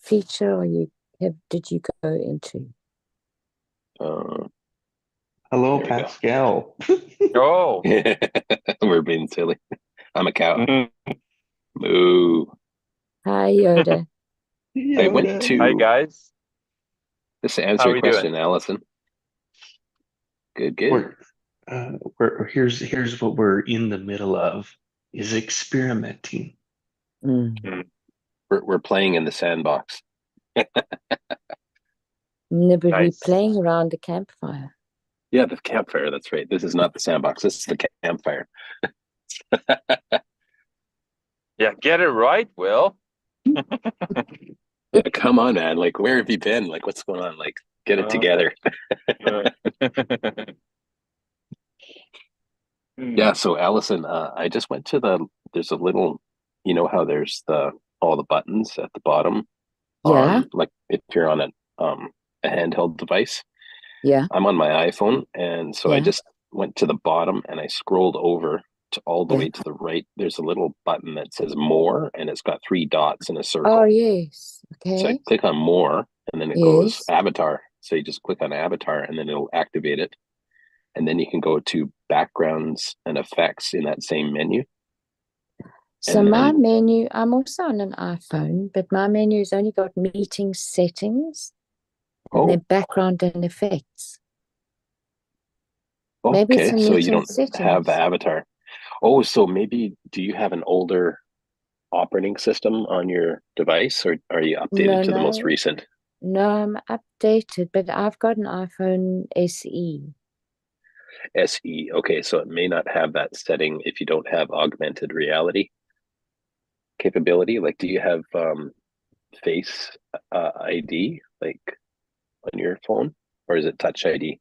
feature did you go into? Uh, Hello, there you go. Pascal. Oh. We're being silly. I'm a cow. Mhm. Moo. Hi, Yoda. I went Yoda. Hi to guys. just to answer How are your we doing? question, Allison. Good, good. Here's what we're in the middle of is experimenting. Mm. Mm. We're playing in the sandbox. No, but we're Nice. playing around the campfire. Yeah, the campfire. That's right. This is not the sandbox. This is the campfire. Yeah, get it right, Will. Yeah, come on, man. Like, where have you been? Like, what's going on? Like, get it Uh, together. uh, Yeah. hmm. So, Allison, I just went to there's a little, you know how there's all the buttons at the bottom Yeah, on, like, if you're on a handheld device. yeah, I'm on my iPhone, and so I yeah, just went to the bottom and I scrolled over to all the yeah. way to the right. There's a little button that says more, and it's got three dots in a Oh, circle. yes. So I Okay. click on more, and then it goes Yes. avatar. So you just click on avatar, and then it'll activate it. And then you can go to backgrounds and effects in that same menu. So And my then, menu, I'm also on an iPhone, but my menu's only got meeting settings and then oh, background and effects. Maybe it's okay. in So you meeting don't have the settings. avatar. Oh, so maybe do you have an older operating system on your device, or are you updated No, to the most no, recent? no, I'm updated, but I've got an iPhone SE. SE. Okay, so it may not have that setting if you don't have augmented reality capability. Like, do you have Face ID like on your phone, or is it Touch ID?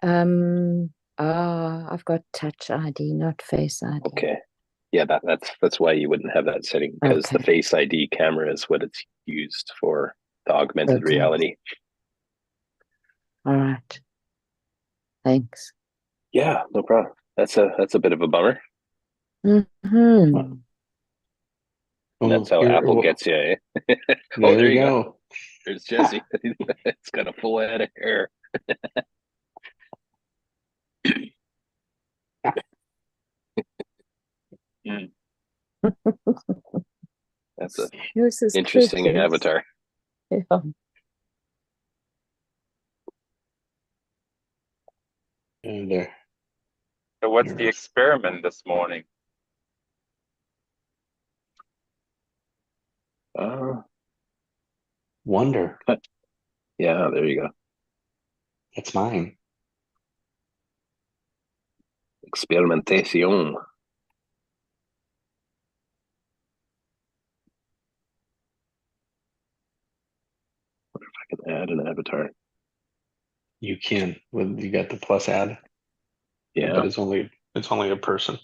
I've got Touch ID, not Face ID. Okay, yeah, that's why you wouldn't have that setting because the Okay, Face ID camera is what it's used for the augmented okay. reality. All right. Thanks. Yeah, no problem. That's a bit of a bummer. Well, Hmm. And that's well, how here, Apple well, gets you, eh? Oh, there there you you go. go. There's Jesse. It's got a full head of hair. Mm. That's a Yours is interesting crickets. avatar. Yeah. And there, So what's the yours. experiment this morning? Uh, Wonder. yeah, there you go. It's mine. Experimentation. I can add an avatar. You can when you got the plus add, but Yeah. it's only a person.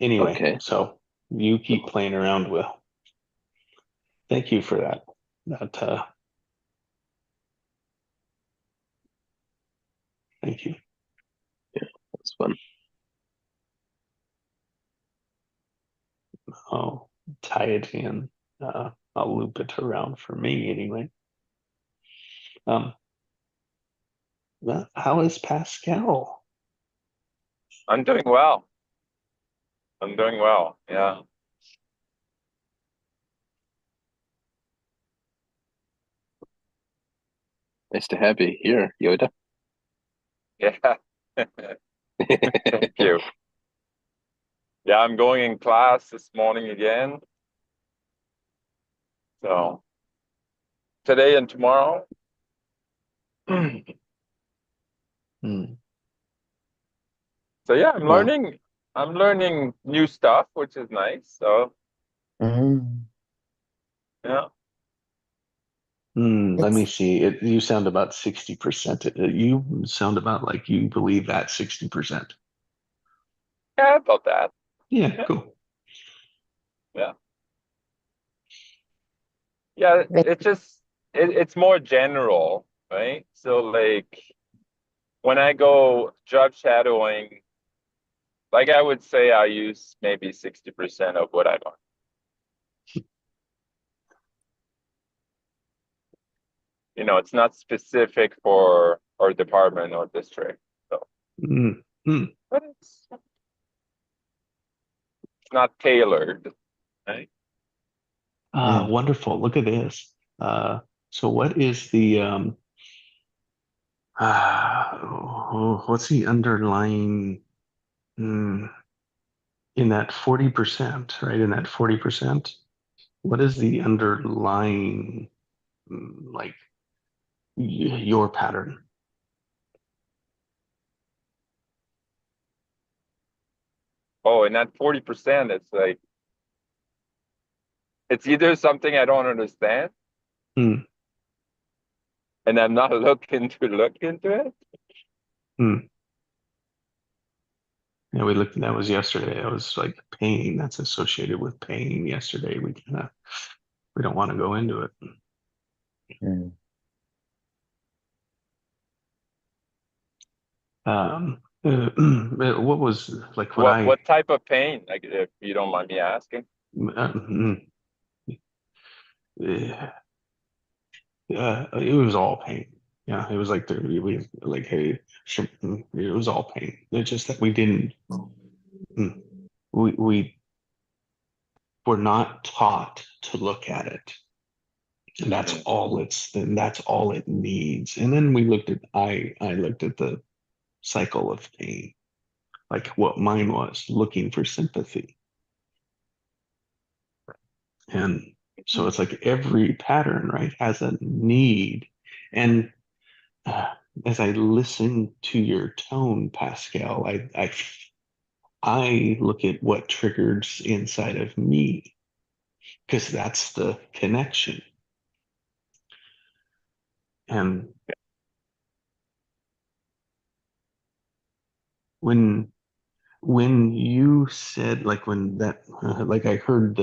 Anyway, Okay. so you keep playing around with. Thank you for that. That thank you. Yeah, that's fun. I'll tie it in. I'll loop it around for me anyway. Um, well, how is Pascal? I'm doing well. I'm doing well. Yeah. Nice to have you here, Yoda. Yeah. Thank you. Yeah, I'm going in class this morning again. So today and tomorrow. Hmm. So yeah, Well, I'm learning new stuff, which is nice. So Mm. yeah. let me It's see. You sound about 60%. You sound about like you believe that 60%. Yeah, about that. Yeah, Yeah. cool. Yeah. Yeah, it's more general, right? So like when I go job shadowing, like I would say I use maybe 60% of what I learned. it's not specific for our department or district. So, but it's not tailored, right? Wonderful. Look at this. So what is the what's the underlying in that 40%, right? In that 40%, what is the underlying like your pattern? Oh, and that 40%, it's like it's either something I don't understand, Hmm. and I'm not looking to look into it. Yeah, we looked, that was yesterday. It was like pain that's associated with pain yesterday. We don't want to go into it. Mm. What was like what What type of pain? Like, if you don't mind me asking. It was all pain. Yeah, it was like we like hey, it was all pain. It's just that we didn't we were not taught to look at it. And that's all it needs. And then we looked at I looked at the cycle of pain, like what mine was, looking for sympathy. And so it's like every pattern, right, has a need. And uh, as I listen to your tone, Pascal, I look at what triggers inside of me because that's the connection. And when you said like when that like I heard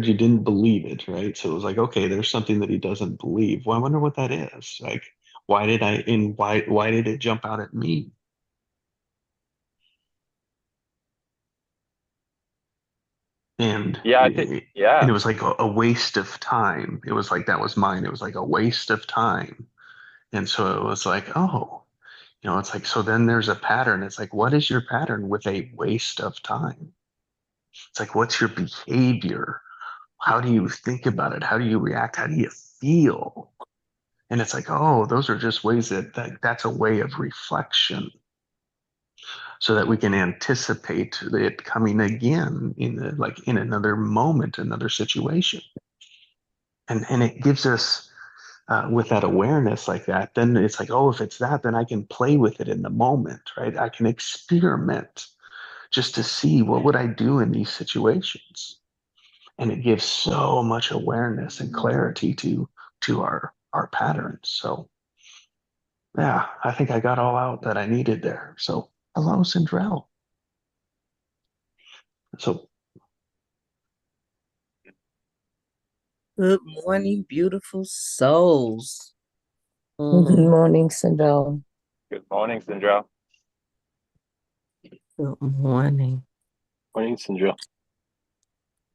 you didn't believe it, right? So it was like, okay, there's something that he doesn't believe. Well, I wonder what that is. Like, why did it jump out at me? And Yeah, and yeah. it was like a waste of time. It was like that was mine. It was like a waste of time. And so it was like, oh, it's like so then there's a pattern. It's like, what is your pattern with a waste of time? It's like, what's your behavior? How do you think about it? How do you react? How do you feel? And it's like, oh, those are just ways that's a way of reflection so that we can anticipate it coming again in another moment, another situation. And it gives us with that awareness like that, then it's like, oh, if it's that, then I can play with it in the moment, right? I can experiment just to see what would I do in these situations. And it gives so much awareness and clarity to our patterns. So yeah, I think I got all out that I needed there. So hello, Cyndrell. So Good morning, beautiful souls. Good morning, Cyndrell. Good morning, Cyndrell. Good morning. Morning, Cyndrell.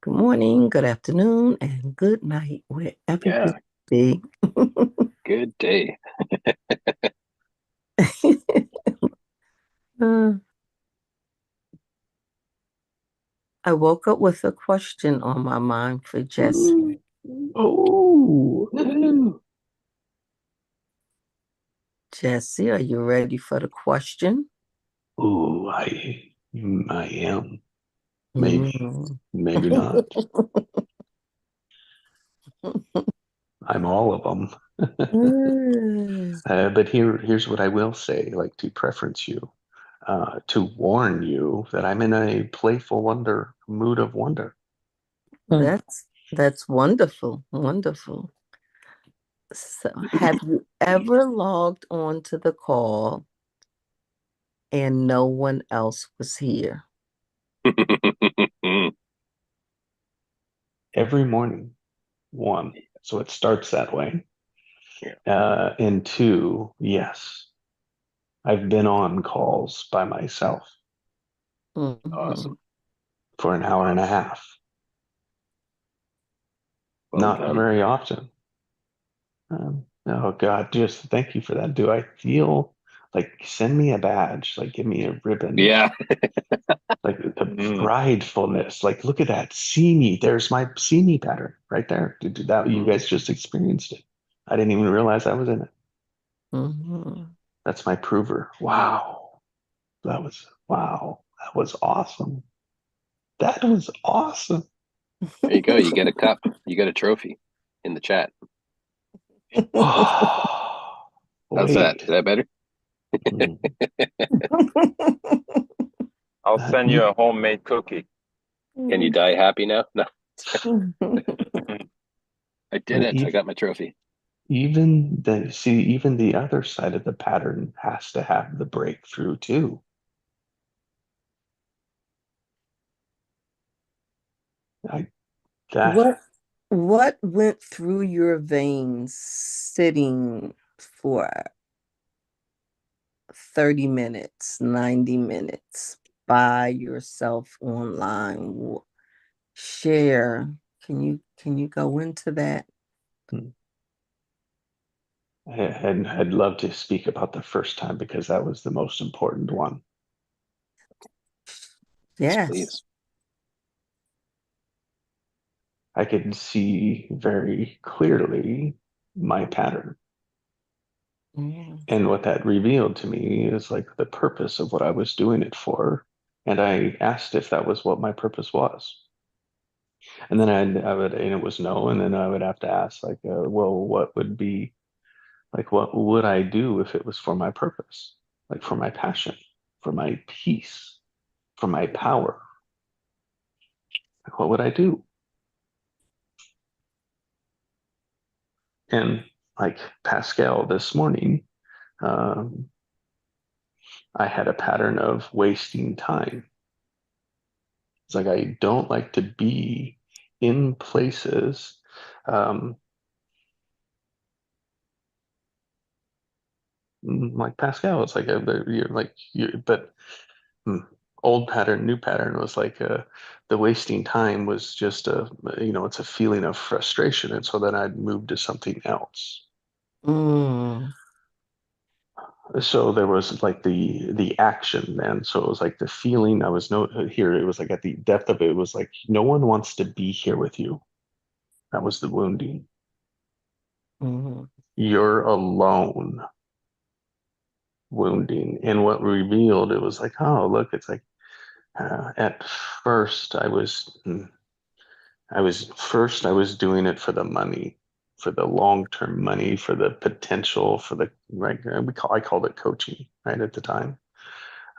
Good morning, good afternoon, and good night, wherever Yeah, you be. good day. Uh, I woke up with a question on my mind for Jesse. oh, Jesse, are you ready for the question? ooh, I am. Maybe, maybe not. I'm all of them. But here's what I will say, like to preference you, to warn you that I'm in a playful mood of wonder. That's wonderful, wonderful. So, have you ever logged on to the call and no one else was here? Every morning, one. So it starts that way. Yeah. And two, yes, I've been on calls by myself Awesome. for an hour and a half. Well Not done. very often. Oh God, just thank you for that. Do I feel like send me a badge, like give me a ribbon, Yeah. like the Mm. pridefulness, like look at that, see me, there's my see me pattern right there. Did that you guys just experienced it? I didn't even realize I was in it. Mm-hmm. That's my prover. Wow, wow, that was awesome. That was awesome. There you go. You get a cup. You get a trophy in the chat. Oh, How's that? wait. Is that better? Hmm. I'll That send you a homemade cookie. Can you die happy now? No. Mhm. I did but it. I got my trophy. even the other side of the pattern has to have the breakthrough too. I that What went through your veins sitting for 30 minutes, 90 minutes by yourself online? Share. Can you go into that? I'd love to speak about the first time because that was the most important one. Yes, Yes. please. I could see very clearly my pattern. Mm. And what that revealed to me is like the purpose of what I was doing it for. And I asked if that was what my purpose was. And then I would, and it was no. And then I would have to ask, like, well, what would be, like, what would I do if it was for my purpose, like for my passion, for my peace, for my power? Like, what would I do? And like Pascal this morning, um, I had a pattern of wasting time. It's like I don't like to be in places. Um, like Pascal, it's like you're like you, but old pattern, new pattern was like the wasting time was just it's a feeling of frustration, and so then I'd move to something else. Mm. So there was like the action then. So it was like the feeling I was no here. It was like at the depth of it, it was like no one wants to be here with you. That was the wounding. Mm-hmm. You're alone wounding. And what revealed it was like, oh, look, it's like at first I was doing it for the money, for the long-term money, for the potential, for the right. I called it coaching right at the time.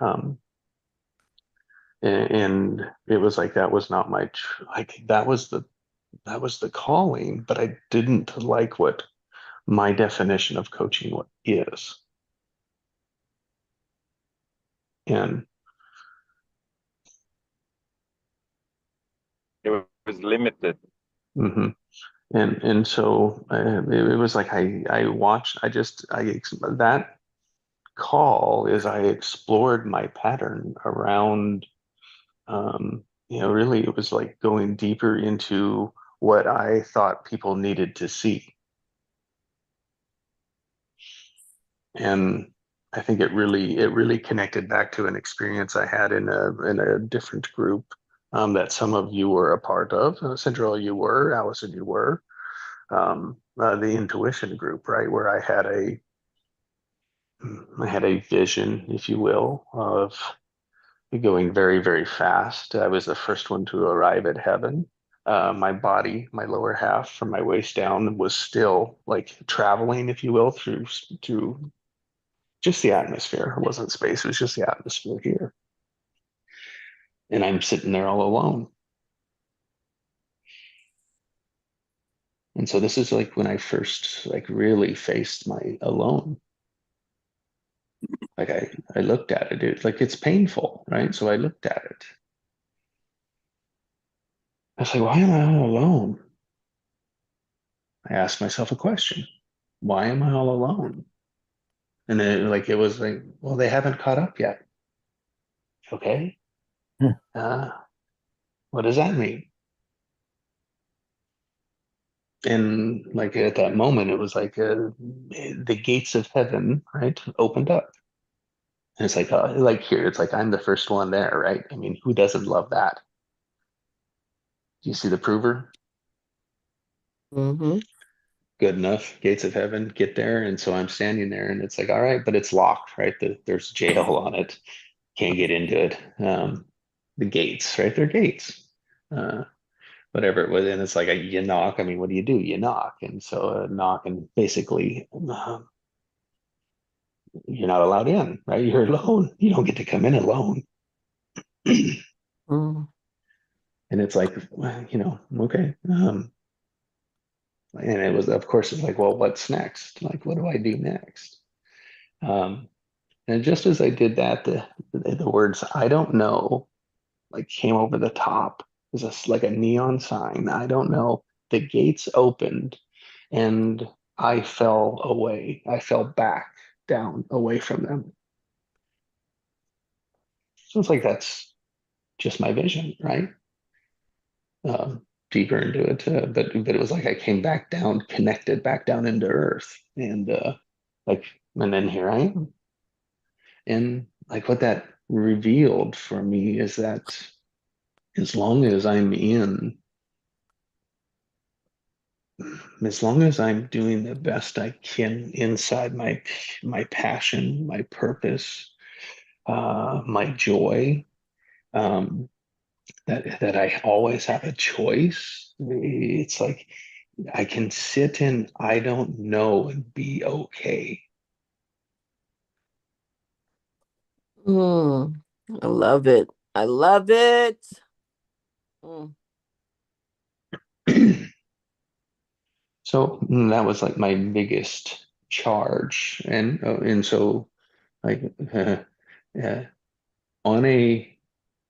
Um, and it was like that was not my like that was the calling, but I didn't like what my definition of coaching what is. And It was limited. mhm. And so it was like I watched that call is I explored my pattern around really it was like going deeper into what I thought people needed to see. And I think it really connected back to an experience I had in a different group that some of you were a part of. Cyndrell, you were, Allison, you were. The intuition group, right, where I had a vision, if you will, of going very, very fast. I was the first one to arrive at heaven. My body, my lower half from my waist down was still like traveling, if you will, through just the atmosphere. It wasn't space, it was just the atmosphere here. And I'm sitting there all alone. And so this is like when I first like really faced my alone. Like I looked at it, like it's painful, right? So I looked at it. I was like, why am I all alone? I asked myself a question. Why am I all alone? And then like it was like, well, they haven't caught up yet. Okay. Uh, what does that mean? And like at that moment, it was like the gates of heaven, right, opened up. And it's like here, it's like I'm the first one there, right? I mean, who doesn't love that? Do you see the prover? Mm-hmm. Good enough, gates of heaven, get there. And so I'm standing there, and it's like, all right, but it's locked, right? There's jail on it. Can't get into it. The gates, right? They're gates. Uh, Whatever it was, and it's like you knock. I mean, what do? You knock, and so knock, and basically, you're not allowed in, right? You're alone. You don't get to come in alone. Mm-hmm. And it's like, well, okay. And it was, of course, it's like, well, what's next? Like, what do I do next? Um, and just as I did that, the words "I don't know" like came over the top. It was like a neon sign. I don't know. The gates opened, and I fell away. I fell back down away from them. So it's like that's just my vision, right? Deeper into it, but it was like I came back down, connected back down into earth, and like, and then here I am. And like what that revealed for me is that as long as I'm in, as long as I'm doing the best I can inside my passion, my purpose, my joy, um, that I always have a choice. It's like I can sit in I don't know and be okay. Mm. I love it. I love it. Mm. So that was like my biggest charge, and so like uh, on a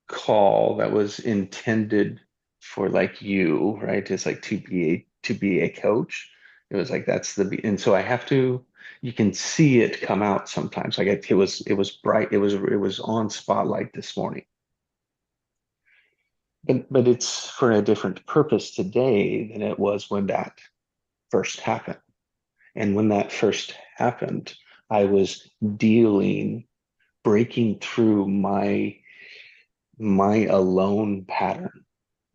call that was intended for like you, right? It's like to be a coach. It was like that's and so I have to. You can see it come out sometimes. Like it was bright. It was on spotlight this morning. But it's for a different purpose today than it was when that first happened. And when that first happened, I was dealing, breaking through my alone pattern.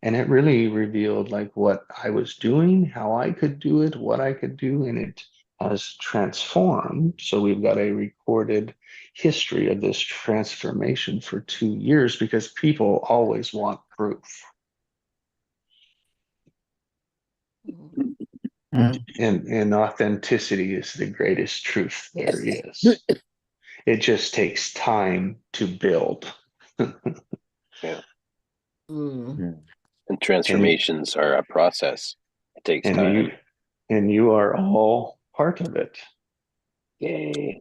And it really revealed like what I was doing, how I could do it, what I could do, and it has transformed. So we've got a recorded history of this transformation for 2 years because people always want proof. And authenticity is the greatest truth there is. It just takes time to build. Yeah. Mm. And and transformations are a process. It takes and you time. and you are all part of it. Yay.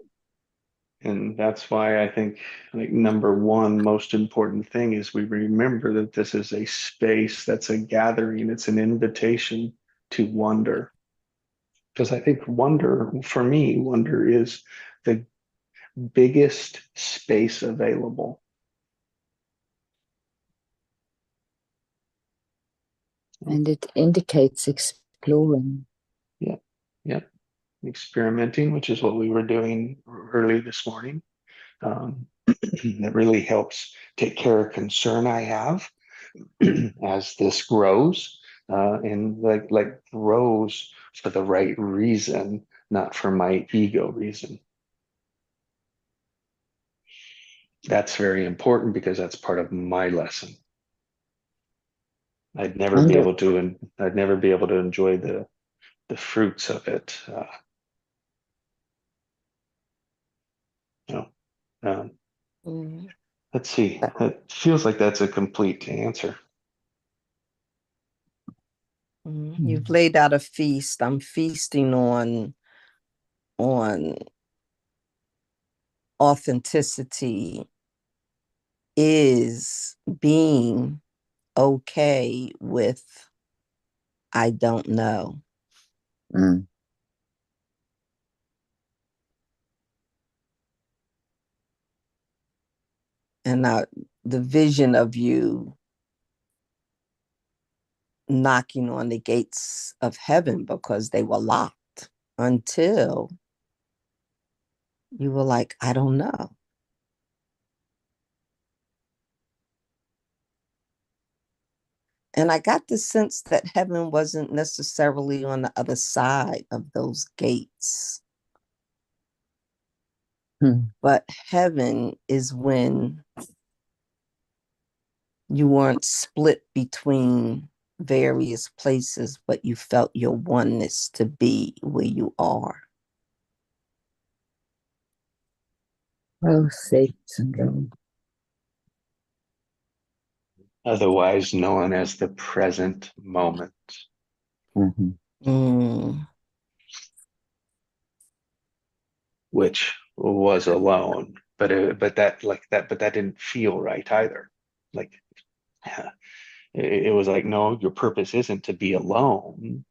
And that's why I think like number one most important thing is we remember that this is a space that's a gathering, it's an invitation to wonder. Because I think wonder, for me, wonder is the biggest space available. And it indicates exploring. Yeah, yeah. Experimenting, which is what we were doing early this morning. That really helps take care of concern I have as this grows, and like grows for the right reason, not for my ego reason. That's very important because that's part of my lesson. I'd never be Wonder. able to, and I'd never be able to enjoy the fruits of it. You know, Mm. let's see. It feels like that's a complete answer. Mm. You've laid out a feast. I'm feasting on authenticity is being okay with I don't know. Mm. And the vision of you knocking on the gates of heaven because they were locked until you were like, I don't know. And I got the sense that heaven wasn't necessarily on the other side of those gates. But heaven is when you weren't split between various places, but you felt your oneness to be where you are. Well said, Cyndrell. Otherwise known as the present moment. Which was alone, but that didn't feel right either. Like it was like, no, your purpose isn't to be alone,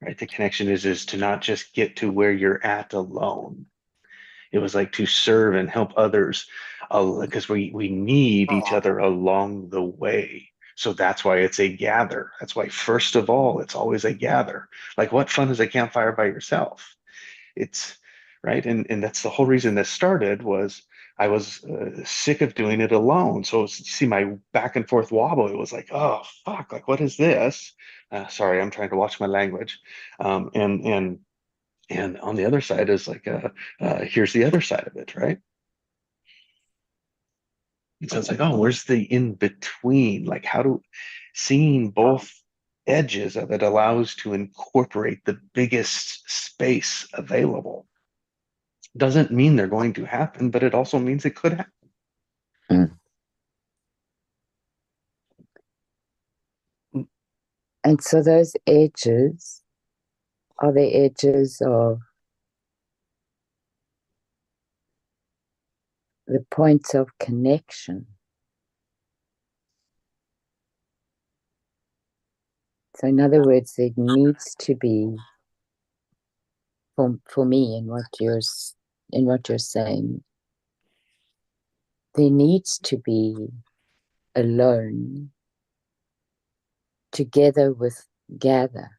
right? The connection is to not just get to where you're at alone. It was like to serve and help others, because we need each other along the way. So that's why it's a gather. That's why, first of all, it's always a gather. Like, what fun is a campfire by yourself? It's right. And that's the whole reason this started was I was sick of doing it alone. So see my back and forth wobble. It was like, oh, fuck, like, what is this? Sorry, I'm trying to watch my language. And on the other side is like, here's the other side of it, right? And so it's like, oh, where's the in between? Like, seeing both edges of it allows to incorporate the biggest space available. Doesn't mean they're going to happen, but it also means it could happen. And so those edges are the edges of the points of connection. So in other words, there needs to be, for me, in what you're saying, there needs to be alone together with gather.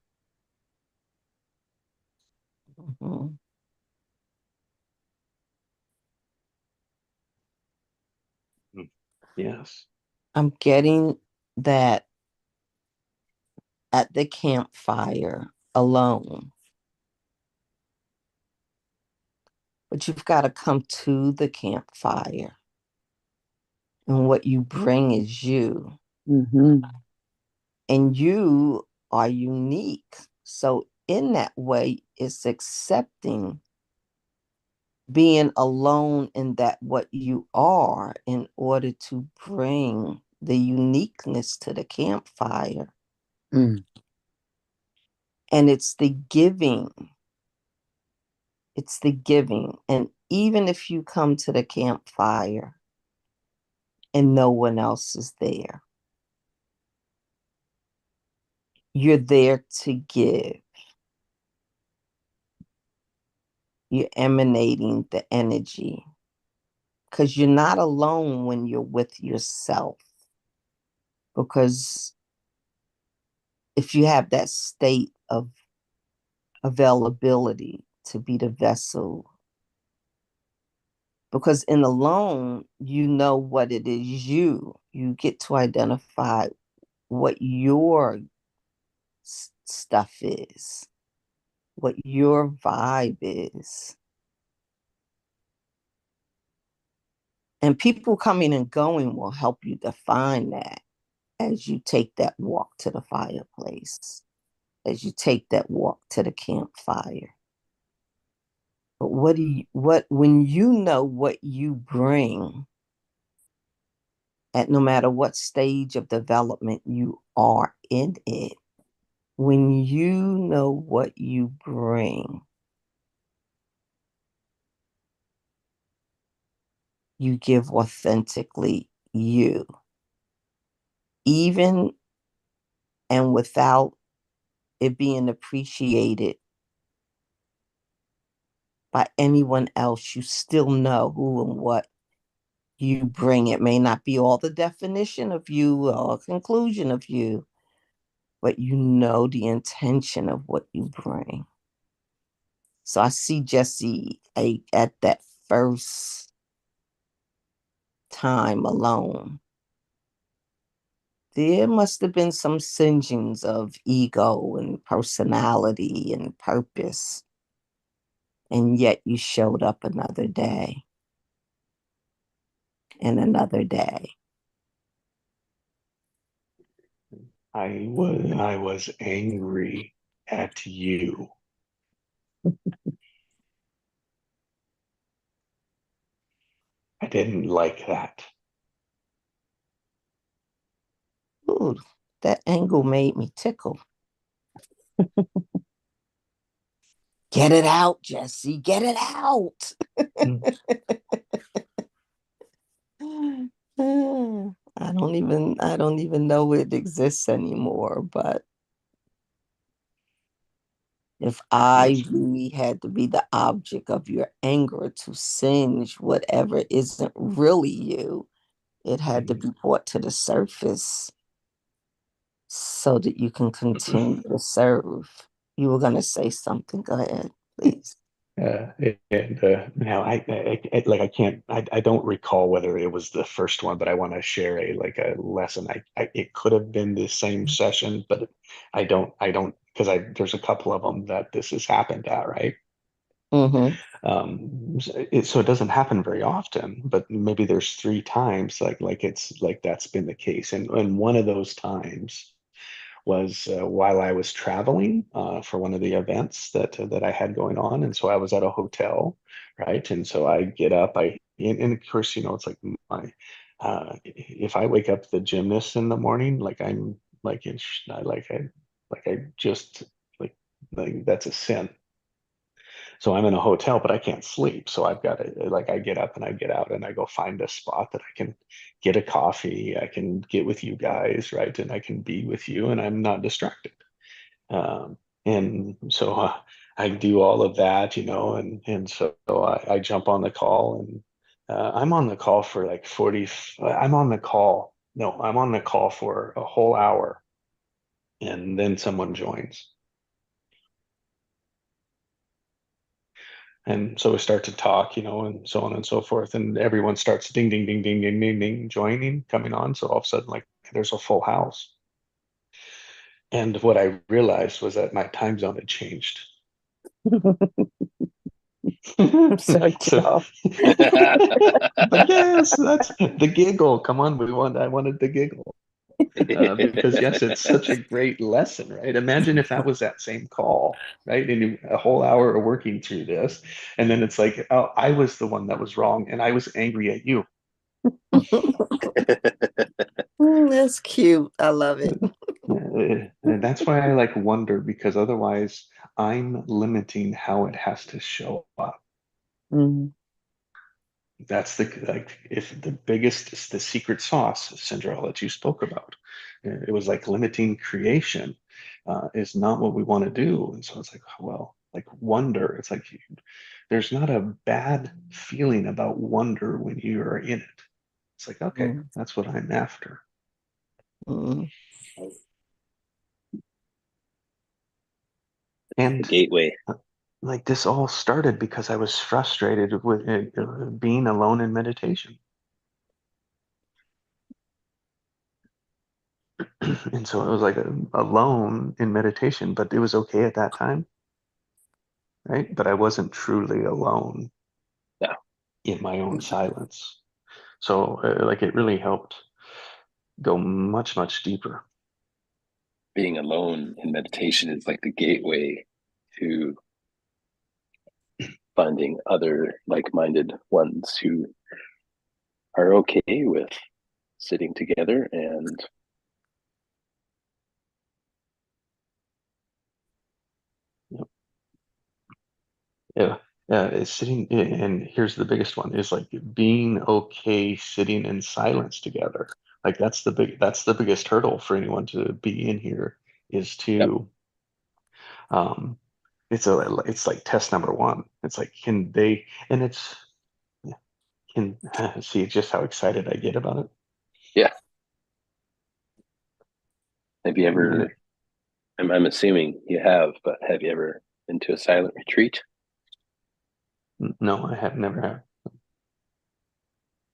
Yes. I'm getting that at the campfire alone. But you've got to come to the campfire. And what you bring is you. And you are unique. So in that way, it's accepting being alone in that what you are in order to bring the uniqueness to the campfire. And it's the giving. It's the giving. And even if you come to the campfire and no one else is there, you're there to give. You're emanating the energy. Because you're not alone when you're with yourself. Because if you have that state of availability to be the vessel, because in alone, you know what it is you get to identify what your stuff is, what your vibe is. And people coming and going will help you define that as you take that walk to the fireplace, as you take that walk to the campfire. But when you know what you bring, at no matter what stage of development you are in it, when you know what you bring, you give authentically you, even and without it being appreciated by anyone else. You still know who and what you bring. It may not be all the definition of you or conclusion of you, but you know the intention of what you bring. So I see Jesse at that first time alone. There must have been some singeings of ego and personality and purpose. And yet you showed up another day and another day. I was angry at you. I didn't like that. Ooh, that angle made me tickle. Get it out, Jesse. Get it out. I don't even know it exists anymore, but if I really had to be the object of your anger to singe whatever isn't really you, it had to be brought to the surface so that you can continue to serve. You were going to say something. Go ahead, please. Now I can't, I don't recall whether it was the first one, but I want to share a lesson. It could have been the same session, but I don't, because there's a couple of them that this has happened at, right? So it doesn't happen very often, but maybe there's 3 times it's like that's been the case. And one of those times was while I was traveling for one of the events that I had going on, and so I was at a hotel, right? And so I get up, and of course, it's like my if I wake up the gymnast in the morning, like I'm like in I just like that's a sin. So I'm in a hotel, but I can't sleep. So I've got to I get up and I get out and I go find a spot that I can get a coffee. I can get with you guys, right? And I can be with you and I'm not distracted. And so I do all of that, and so I jump on the call and I'm on the call for like 40. I'm on the call. No, I'm on the call for a whole hour and then someone joins. And so we start to talk, and so on and so forth. And everyone starts ding, ding, ding, ding, ding, ding, ding, joining, coming on. So all of a sudden, there's a full house. And what I realized was that my time zone had changed. I'm sorry to laugh. But yes, that's the giggle. Come on, I wanted the giggle. Because yes, it's such a great lesson, right? Imagine if that was that same call, right? And a whole hour of working through this, and then it's like, oh, I was the one that was wrong, and I was angry at you. That's cute. I love it. And that's why I wonder, because otherwise I'm limiting how it has to show up. That's if the secret sauce, Cyndrell, that you spoke about. It was like limiting creation is not what we want to do. And so it's like, well, wonder, it's like there's not a bad feeling about wonder when you are in it. It's like, okay, that's what I'm after. And the gateway. This all started because I was frustrated with being alone in meditation. And so it was alone in meditation, but it was okay at that time, right? But I wasn't truly alone in my own silence. So it really helped go much, much deeper. Being alone in meditation is like the gateway to finding other like-minded ones who are okay with sitting together and it's sitting, and here's the biggest one, is being okay sitting in silence together. That's the biggest hurdle for anyone to be in here, is to it's like test number one. It's like, can they, and it's can see just how excited I get about it. Yeah. Have you ever I'm assuming you have, but have you ever been to a silent retreat? No, I have never have.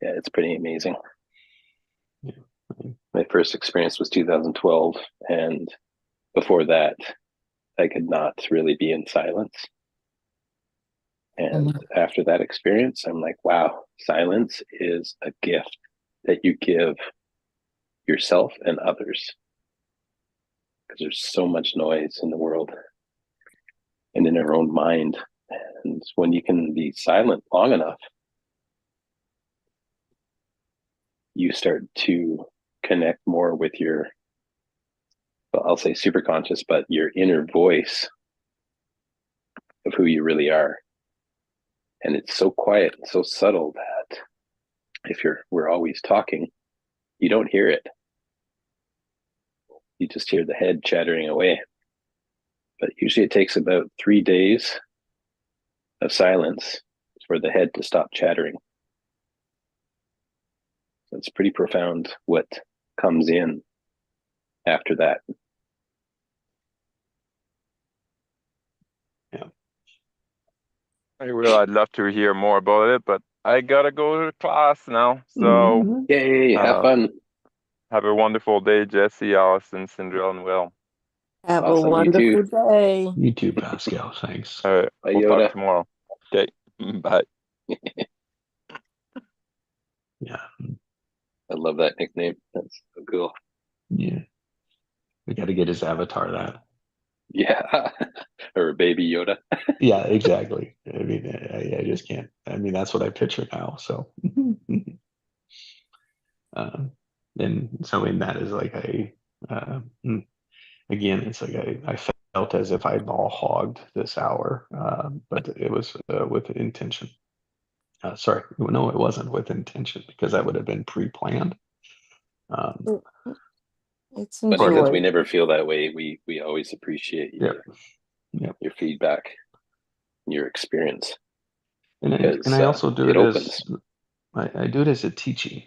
Yeah, it's pretty amazing. Yeah. My first experience was 2012, and before that, I could not really be in silence. And after that experience, I'm like, wow, silence is a gift that you give yourself and others, because there's so much noise in the world and in our own mind. And when you can be silent long enough, you start to connect more with your, well, I'll say superconscious, but your inner voice of who you really are. And it's so quiet and so subtle that if we're always talking, you don't hear it. You just hear the head chattering away. But usually it takes about 3 days of silence for the head to stop chattering. So it's pretty profound what comes in after that. Yeah. I'd love to hear more about it, but I gotta go to class now. So Yay, have fun. have a wonderful day, Jesse, Allison, Cyndrell, and Will. Have a Awesome, you too. wonderful day. You too, Pascal. Thanks. All right, Bye, we'll Yoda. talk tomorrow. Okay, bye. Yeah. I love that nickname. That's so cool. Yeah. We got to get his avatar that. Yeah. Or baby Yoda. Yeah, exactly. I mean, I just can't. I mean, that's what I picture now. So, and so in that is like again, it's like I felt as if I ball hogged this hour, but it was with intention. Sorry, no, it wasn't with intention because that would have been pre-planned. It's But because we enjoy. never feel that way, we always appreciate your feedback, your experience. And Because I also do it it opens. as I do it as a teaching,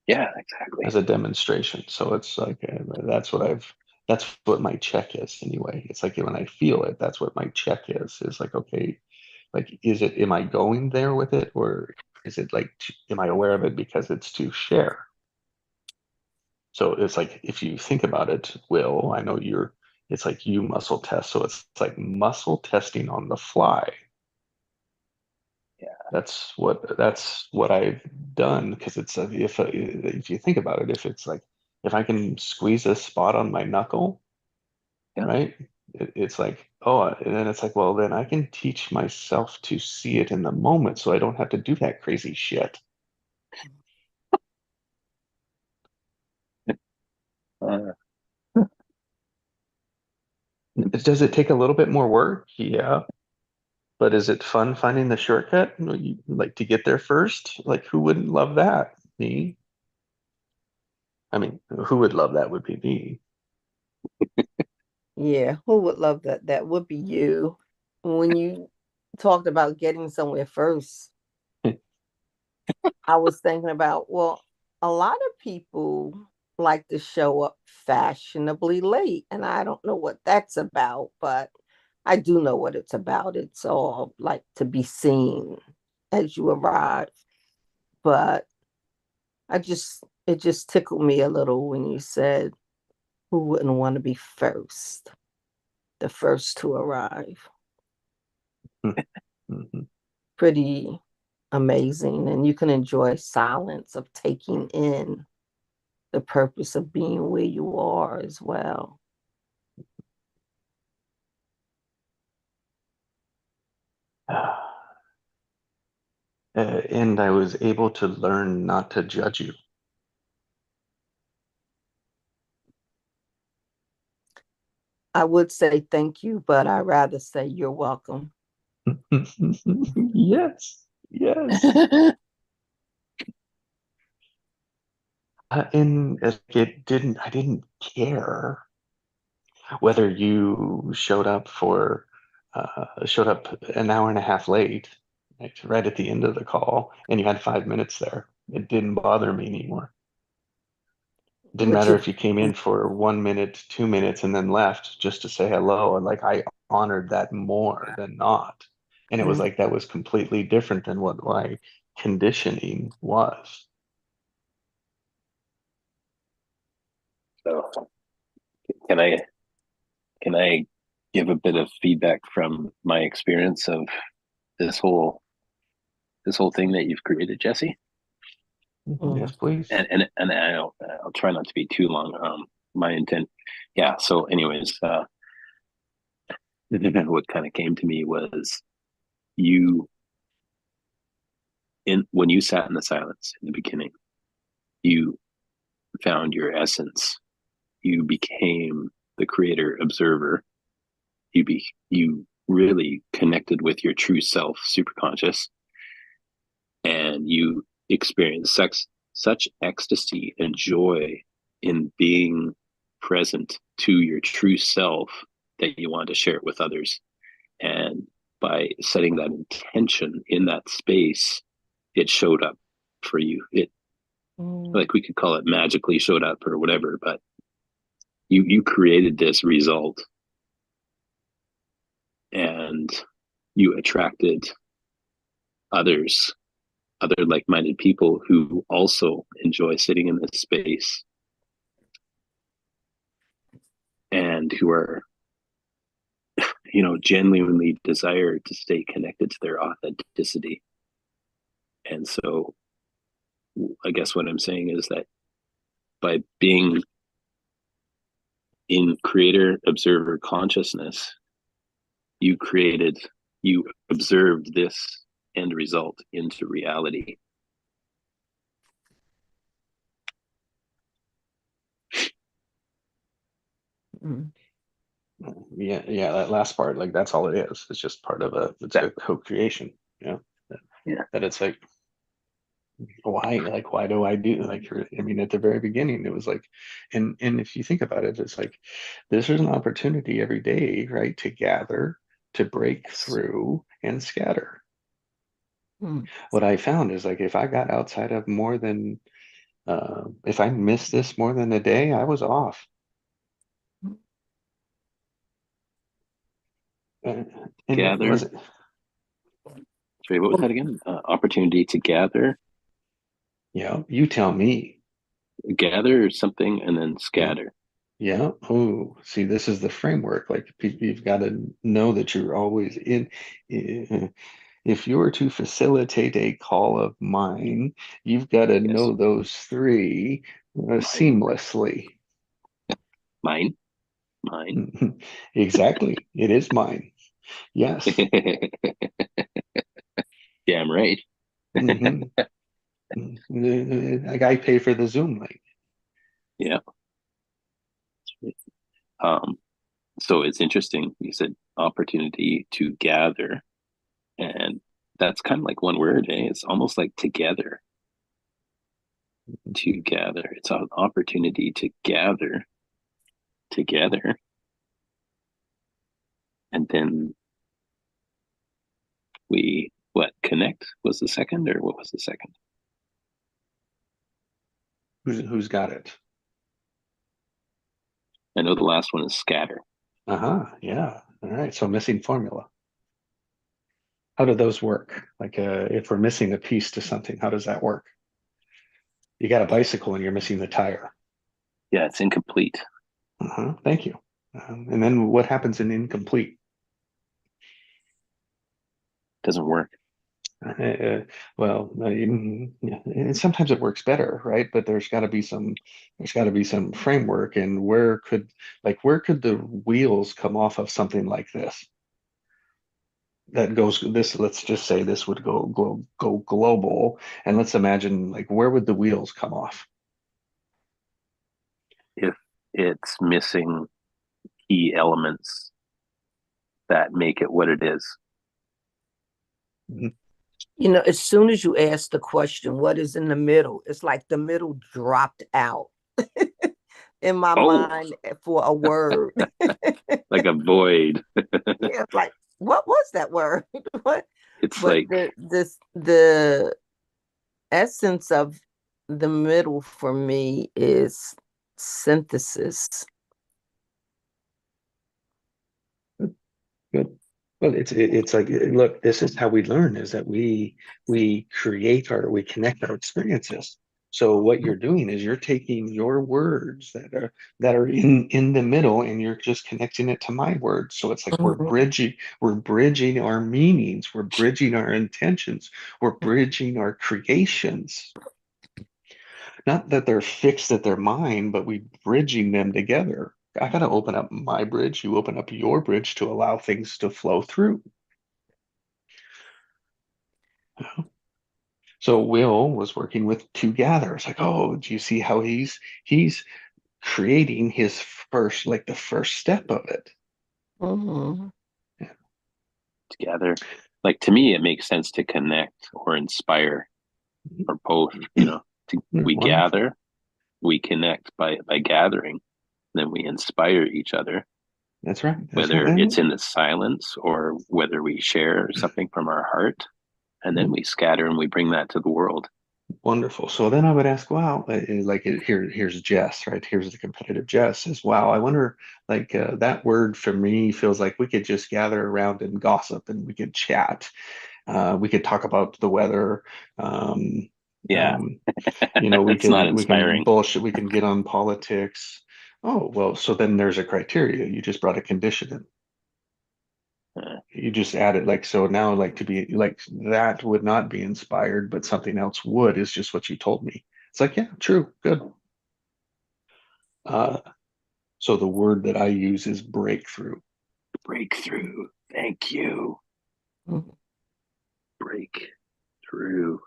Yeah, exactly. as a demonstration. So it's like that's what my check is anyway. It's like when I feel it, that's what my check is. It's like, okay, like am I going there with it, or is it like am I aware of it because it's to share? So it's like if you think about it, Will, I know it's like you muscle test. So it's like muscle testing on the fly. Yeah. That's what I've done because it's if you think about it, if it's like if I can squeeze a spot on my knuckle, Yeah. right? It's like, oh, and then it's like, well, then I can teach myself to see it in the moment, so I don't have to do that crazy shit. Uh, Does it take a little bit more work? Yeah. But is it fun finding the shortcut? Like to get there first? Like who wouldn't love that? Me? I mean, who would love that would be me. Yeah, who would love that? That would be you. When you talked about getting somewhere first, I was thinking about, well, a lot of people like to show up fashionably late, and I don't know what that's about, but I do know what it's about. It's all like to be seen as you arrive. But it just tickled me a little when you said, who wouldn't want to be first, the first to arrive? Mhm. Pretty amazing. And you can enjoy silence of taking in the purpose of being where you are as well. And I was able to learn not to judge you. I would say thank you, but I rather say you're welcome. Yes, yes. And I didn't care whether you showed up an hour and a half late, right at the end of the call, and you had 5 minutes there. It didn't bother me anymore. Didn't But matter you, if you came in for 1 minute, 2 minutes, and then left just to say hello. And like I honored that more than not. And it was Mhm. like that was completely different than what my conditioning was. So can I can I give a bit of feedback from my experience of this whole thing that you've created, Jesse? Yes, please. And I'll try not to be too long. My intent, yeah. So, anyways, what kind of came to me was you in when you sat in the silence in the beginning, you found your essence. You became the creator observer. You really connected with your true self, superconscious, and you experienced such ecstasy and joy in being present to your true self that you want to share it with others. And by setting that intention in that space, it showed up for you. It, like, we could call it magically showed up or whatever, but you created this result, and you attracted others, other like-minded people who also enjoy sitting in this space and who are, genuinely desire to stay connected to their authenticity. And so I guess what I'm saying is that by being in creator observer consciousness, you observed this end result into reality. Yeah, that last part, like that's all it is. It's just part of it's a co-creation, Yeah. that it's like, why do I do, like, I mean, at the very beginning it was like, and if you think about it, it's like this is an opportunity every day, right, to gather, to break through and scatter. What I found is like if I got outside of more than if I missed this more than a day, I was off. And Gather. was it, Sorry, what was that again? Opportunity to gather. you tell me. Gather something and then scatter. Yeah. Oh, see, this is the framework. Like you've got to know that you're always in. If you were to facilitate a call of mine, you've got to Yes. know those three seamlessly. Mine. Exactly. It is mine. Yes. Damn right. Hmm. Like I pay for the Zoom link. Yeah. So it's interesting. You said opportunity to gather, and that's kind of like one word, eh? It's almost like together. To gather. It's an opportunity to gather together. And then connect was the second, or what was the second? Who's got it? I know the last one is scatter. Yeah. All right. So missing formula. How do those work? Like if we're missing a piece to something, how does that work? You got a bicycle and you're missing the tire. Yeah, it's incomplete. Thank you. And then what happens in incomplete? Doesn't work. Well, and sometimes it works better, right? But there's got to be some framework. And where could the wheels come off of something like this? That goes this, let's just say this would go global, and let's imagine, like, where would the wheels come off? If it's missing key elements that make it what it is. As soon as you ask the question, what is in the middle? It's like the middle dropped out in my mind for a word. Like a void. Yeah, like, what was that word? What? It's but like the essence of the middle for me is synthesis. Good. Well, it's like, look, this is how we learn, is that we connect our experiences. So what you're doing is you're taking your words that are in the middle, and you're just connecting it to my words. So it's like we're bridging our meanings, we're bridging our intentions, we're bridging our creations. Not that they're fixed at their mind, but we bridging them together. I got to open up my bridge. You open up your bridge to allow things to flow through. So Will was working with to gather. It's like, oh, do you see how he's creating his first, like the first step of it? Mm-hmm. Together. Like, to me, it makes sense to connect or inspire, or both. We Wonderful. gather, we connect by gathering, then we inspire each other. That's right. Whether it's in the silence or whether we share something from our heart, and then we scatter and we bring that to the world. Wonderful. So then I would ask, wow, here's Jess, right? Here's the competitive Jess. Is, wow, I wonder, like, that word for me feels like we could just gather around and gossip, and we could chat. We could talk about the weather. Yeah. We It's not we can inspiring. bullshit. We can get on politics. Oh, well, so then there's a criteria. You just brought a condition in. You just added, like, so now, like, to be like, that would not be inspired, but something else would, is just what you told me. It's like, yeah, true, good. So the word that I use is breakthrough. Breakthrough. Thank you. Breakthrough.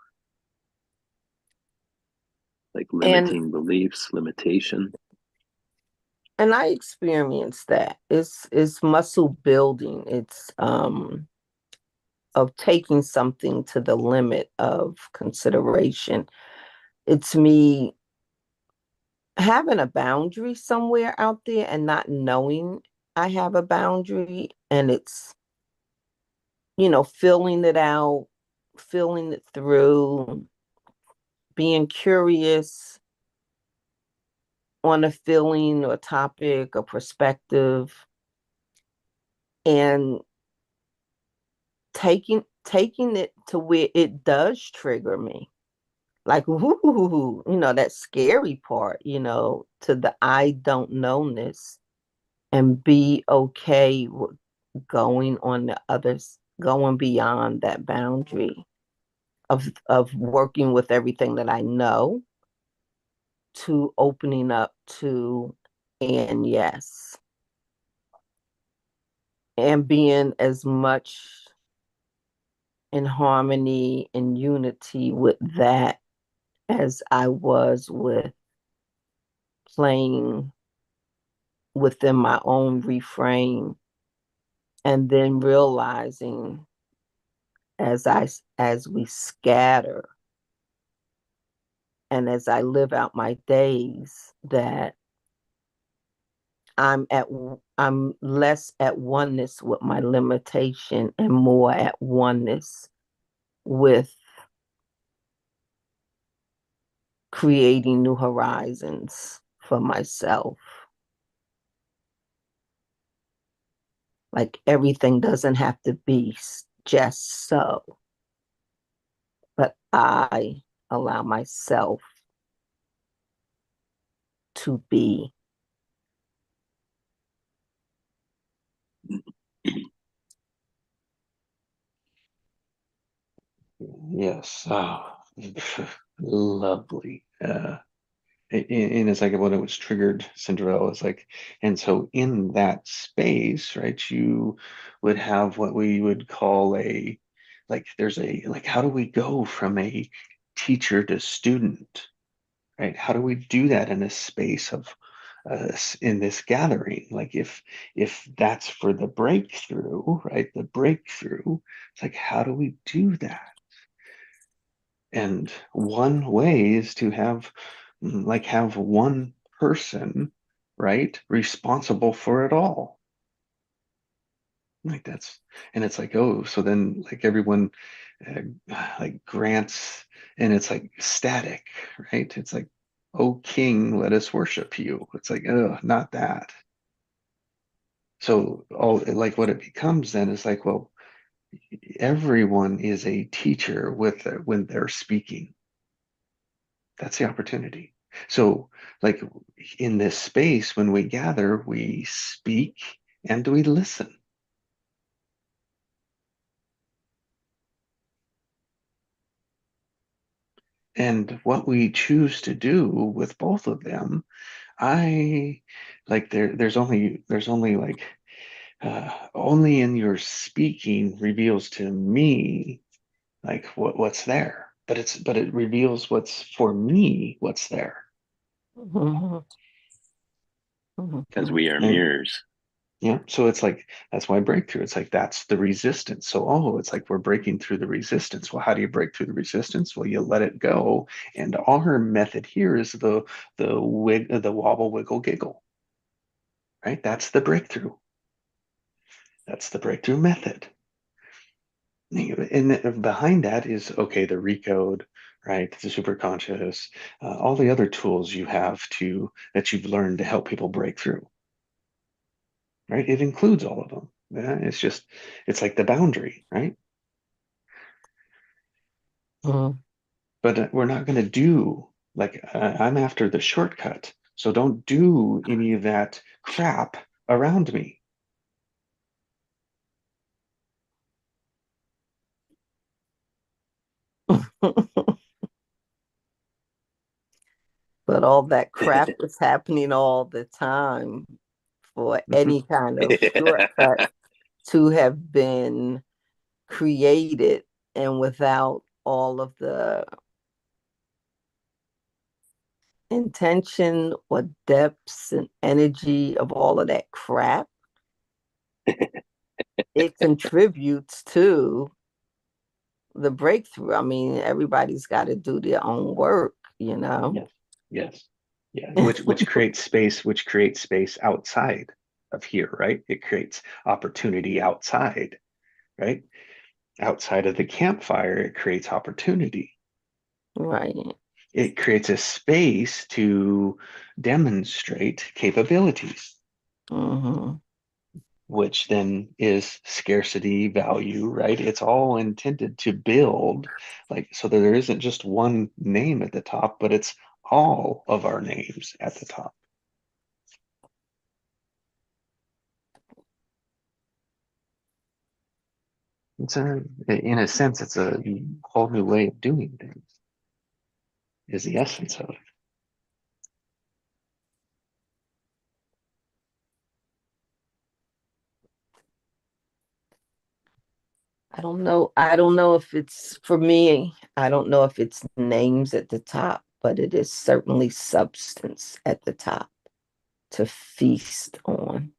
Like limiting beliefs, limitation. And I experienced that. It's muscle building. It's of taking something to the limit of consideration. It's me having a boundary somewhere out there and not knowing I have a boundary, and it's, filling it out, filling it through, being curious on a feeling or topic or perspective, and taking it to where it does trigger me. Like, whoo, that scary part, to the I don't knownness, and be okay with going on the others, going beyond that boundary of working with everything that I know, to opening up to, and yes, and being as much in harmony and unity with that as I was with playing within my own reframe, and then realizing as we scatter and as I live out my days, that I'm less at oneness with my limitation and more at oneness with creating new horizons for myself. Like, everything doesn't have to be just so, but I allow myself to be. Yes. Oh, lovely. And it's like when it was triggered, Cyndrell is like, and so in that space, right, you would have what we would call there's like, how do we go from a teacher to student, right? How do we do that in a space of in this gathering? Like, if that's for the breakthrough, right? The breakthrough, it's like, how do we do that? And one way is to have one person, right, responsible for it all. Like, and it's like, oh, so then, like, everyone like grants, and it's like static, right? It's like, "O King, let us worship you." It's like, oh, not that. So all like what it becomes then is like, well, everyone is a teacher when they're speaking. That's the opportunity. So like in this space, when we gather, we speak and we listen. And what we choose to do with both of them, I like there's only like only in your speaking reveals to me like what's there. But it reveals what's for me, what's there. Mm-hmm. Because Mm-hmm. we are And mirrors. yeah, so it's like that's why breakthrough. It's like that's the resistance. So it's like we're breaking through the resistance. Well, how do you break through the resistance? Well, you let it go. And our method here is the wobble, wiggle, giggle. Right? That's the breakthrough. That's the breakthrough method. And behind that is okay, the recode, right? The superconscious, all the other tools you have that you've learned to help people break through. Right? It includes all of them. Yeah, it's like the boundary, right? Mm-hmm. But we're not going to do like I'm after the shortcut. So don't do any of that crap around me. But all that crap is happening all the time for any kind of shortcut to have been created, and without all of the intention or depths and energy of all of that crap, it contributes to the breakthrough. I mean, everybody's got to do their own work, you know. Yes. Yes. Yeah. Which creates space outside of here, right? It creates opportunity outside, right? Outside of the campfire, it creates opportunity. Right. It creates a space to demonstrate capabilities, Mm-hmm. which then is scarcity value, right? It's all intended to build, like, so that there isn't just one name at the top, but it's all of our names at the top. In a sense, it's a whole new way of doing things, is the essence of it. I don't know if it's for me. I don't know if it's names at the top, but it is certainly substance at the top to feast on.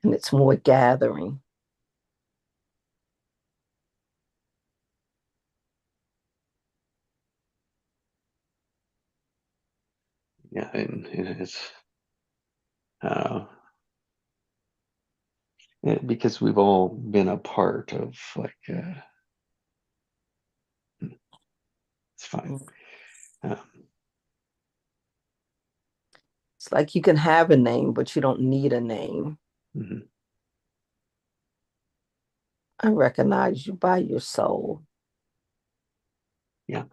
And it's more gathering. Yeah, and it's because we've all been a part of like it's fine. Um, It's like you can have a name, but you don't need a name. mhm. I recognize you by your soul. Yeah.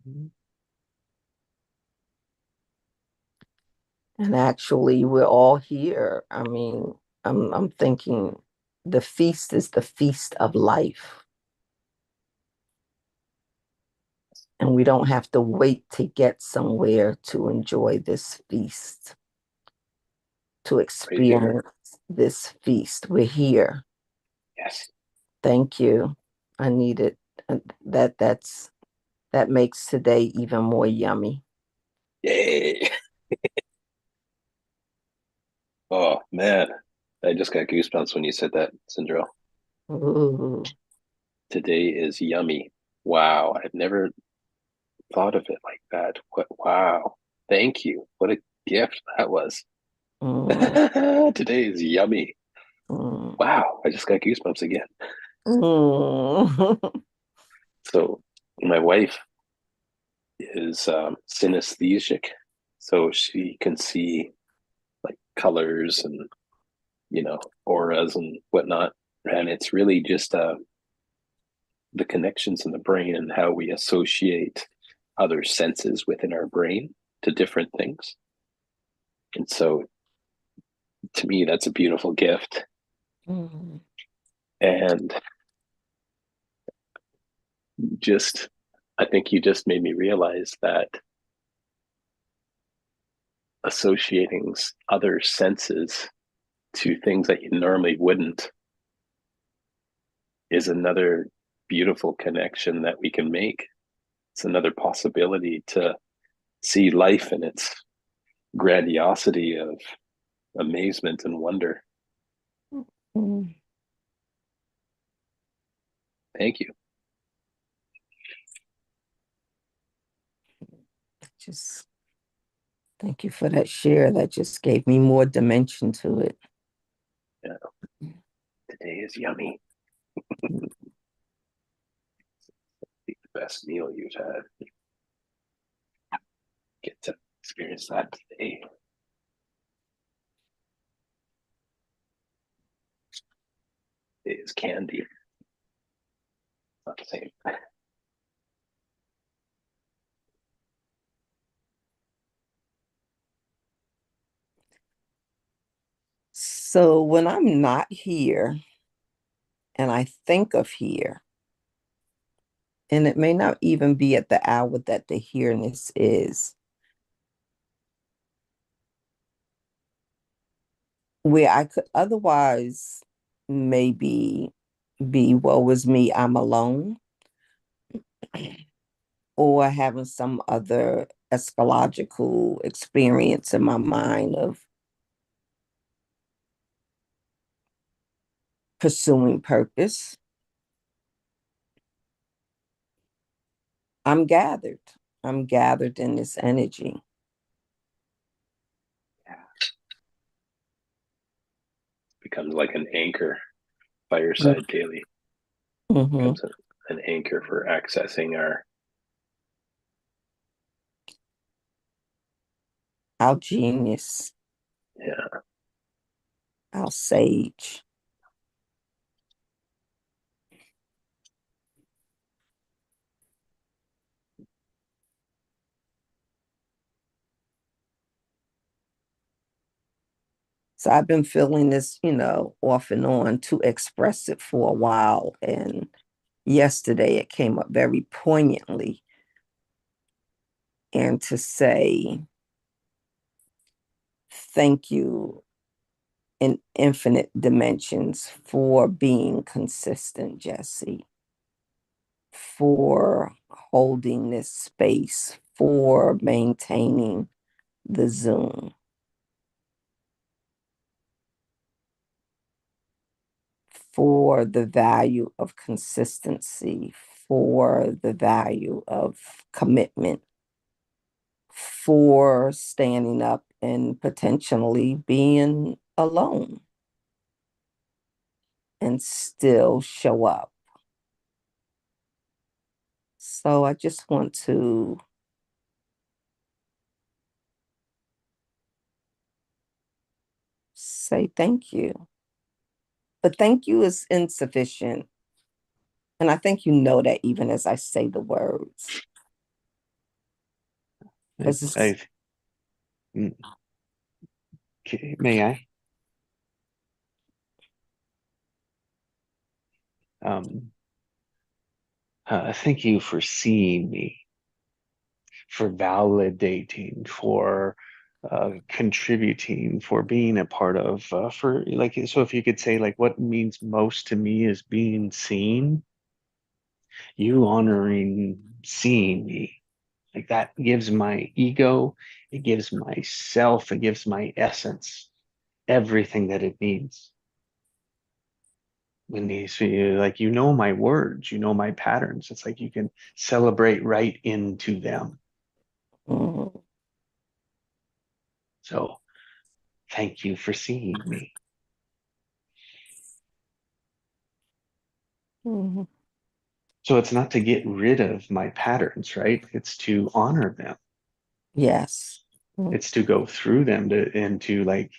Mhm. And actually, we're all here. I mean, I'm thinking the feast is the feast of life. And we don't have to wait to get somewhere to enjoy this feast, to experience this feast. We're here. Yes. Thank you. I need it. That's That makes today even more yummy. Yay. Oh man, I just got goosebumps when you said that, Cyndrell. Ooh. Today is yummy. Wow, I've never thought of it like that. What? Wow. Thank you. What a gift that was. Mm, Today is yummy. mm, Wow, I just got goosebumps again. mm. So my wife is synesthesic, so she can see like colors and auras and whatnot, and it's really just the connections in the brain and how we associate other senses within our brain to different things. And so to me, that's a beautiful gift. Mm. And just, I think you just made me realize that associating other senses to things that you normally wouldn't is another beautiful connection that we can make. It's another possibility to see life in its grandiosity of amazement and wonder. Mm. Thank you. Just thank you for that share. That just gave me more dimension to it. Yeah. Today is yummy. The best meal you've had. Get to experience that today. It is candy. Not the same. So when I'm not here and I think of here, and it may not even be at the hour that the here-ness is, where I could otherwise maybe be, woe is me, I'm alone, or having some other eschatological experience in my mind of pursuing purpose. I'm gathered. I'm gathered in this energy. Yeah. Becomes like an anchor. Fireside Daily becomes an anchor for accessing our genius, yeah. our sage. So I've been feeling this, off and on to express it for a while. And yesterday it came up very poignantly. And to say, thank you in infinite dimensions for being consistent, Jesse, for holding this space, for maintaining the Zoom, for the value of consistency, for the value of commitment, for standing up and potentially being alone and still show up. So I just want to say thank you. But thank you is insufficient. And I think you know that even as I say the words. May I? Thank you for seeing me, for validating, for contributing, for being a part of, for like, so if you could say like what means most to me is being seen. you honoring seeing me, like that gives my ego, it gives myself, it gives my essence everything that it needs. When these, like, you know, my words, you know, my patterns, it's like you can celebrate right into them. Mm-hmm. So thank you for seeing me. Mm-hmm. So it's not to get rid of my patterns, right? It's to honor them. Yes. It's to go through them to like,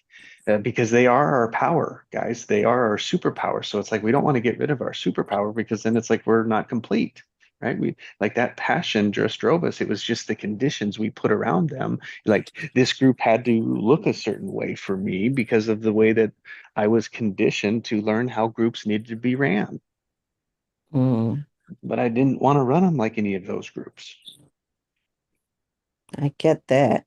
because they are our power, guys. They are our superpower. So it's like we don't want to get rid of our superpower because then it's like we're not complete, right? We like that passion just drove us. It was just the conditions we put around them. Like this group had to look a certain way for me because of the way that I was conditioned to learn how groups needed to be ran. Mm, But I didn't want to run them like any of those groups. I get that.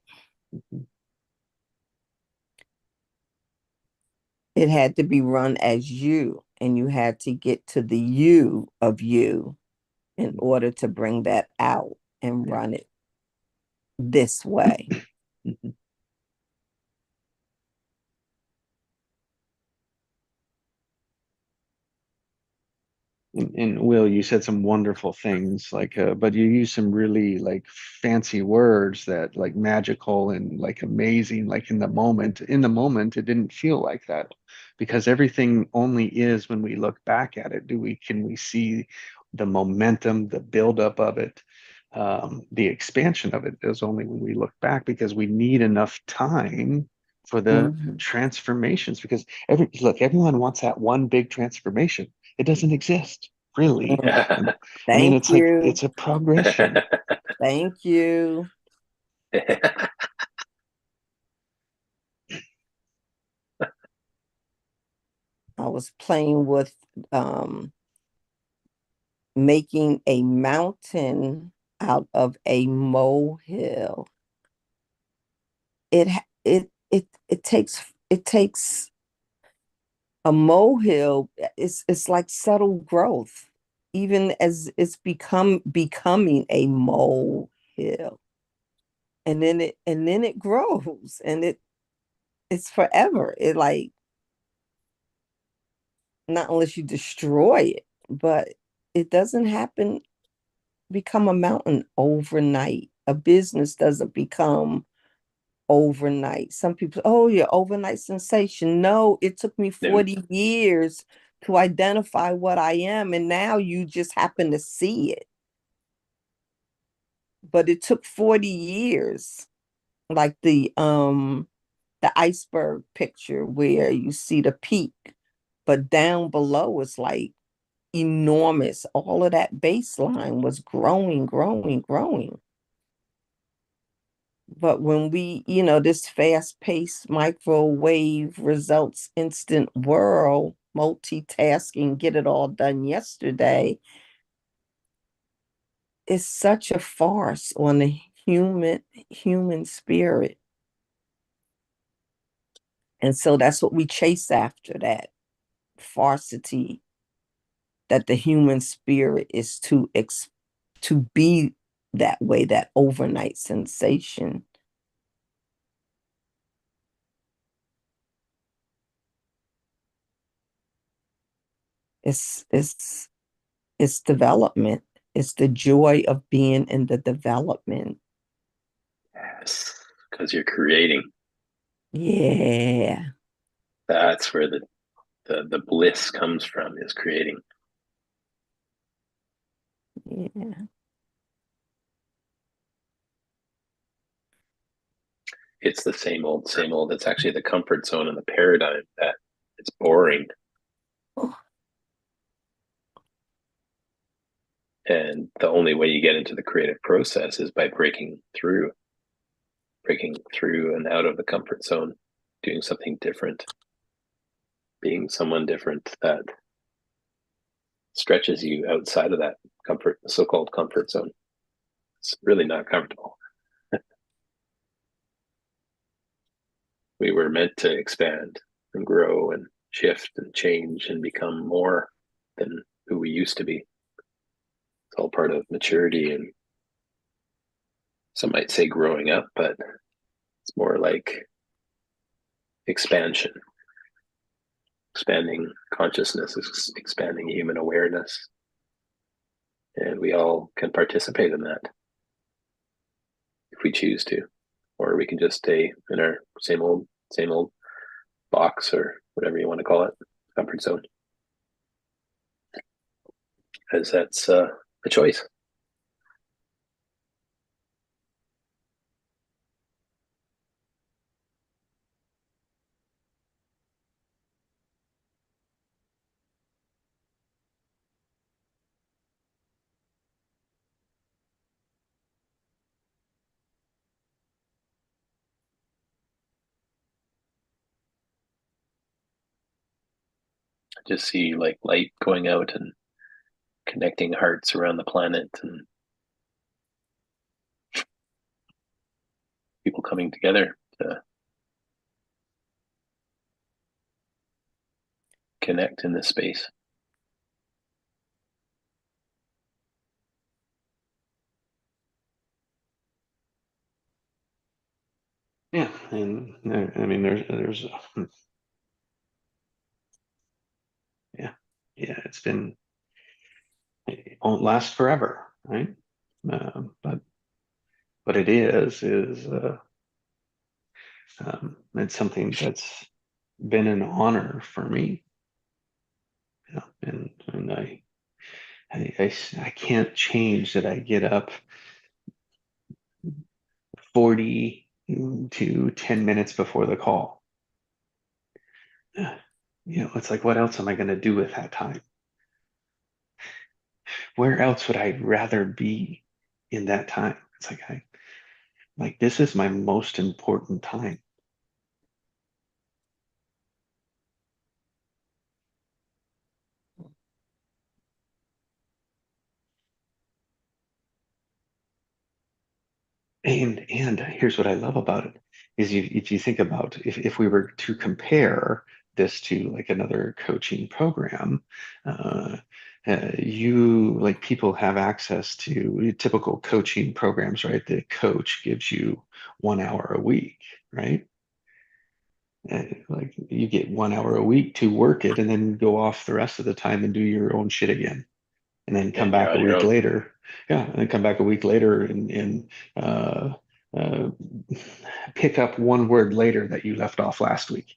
It had to be run as you, and you had to get to the you of you in order to bring that out and Yeah. run it this way. Mhm. And Will, you said some wonderful things, like, but you used some really like fancy words that like magical and like amazing, like in the moment. In the moment, it didn't feel like that because everything only is when we look back at it. Can we see the momentum, the buildup of it, the expansion of it is only when we look back because we need enough time for the Mhm. transformations because everyone wants that one big transformation. It doesn't exist, really. Mm. I mean, Thank it's like you. it's a progression. Thank you. I was playing with making a mountain out of a molehill. It takes a molehill. It's like subtle growth, even as it's becoming a molehill, and then it grows, and it's forever. It like not unless you destroy it, but it doesn't become a mountain overnight. A business doesn't become overnight. Some people, oh, your overnight sensation. No, it took me No. 40 years to identify what I am, and now you just happen to see it. But it took 40 years, like the iceberg picture where you see the peak, but down below is like enormous. All of that baseline was growing, growing, growing. But when this fast-paced microwave results instant world, multitasking, get it all done yesterday, is such a farce on the human spirit. And so that's what we chase after, that farcity, that the human spirit is to be that way, that overnight sensation. It's development. It's the joy of being in the development. Yes, because you're creating. Yeah. That's where the bliss comes from, is creating. Yeah. It's the same old, same old. It's actually the comfort zone and the paradigm that it's boring. Oh, And the only way you get into the creative process is by breaking through and out of the comfort zone, doing something different, being someone different that stretches you outside of that so-called comfort zone. It's really not comfortable. We were meant to expand and grow and shift and change and become more than who we used to be. It's all part of maturity, and some might say growing up, but it's more like expansion, expanding consciousness, expanding human awareness. And we all can participate in that if we choose to, or we can just stay in our same old box, or whatever you want to call it, comfort zone, as that's a choice. I just see like light going out and connecting hearts around the planet, and people coming together to connect in this space. Yeah, and I mean, there's yeah, it's been, it won't last forever, right? But what it is it's something that's been an honor for me. Yeah, and I can't change that I get up 40 to 10 minutes before the call. It's like, what else am I going to do with that time? Where else would I rather be in that time? It's like this is my most important time. And here's what I love about it is if you think about if we were to compare this to like another coaching program, you like people have access to typical coaching programs, right? The coach gives you 1 hour a week, right? Like you get 1 hour a week to work it and then go off the rest of the time and do your own shit again. And then come back a week later. Yeah, and then come back a week later and uh, uh, pick up one word later that you left off last week.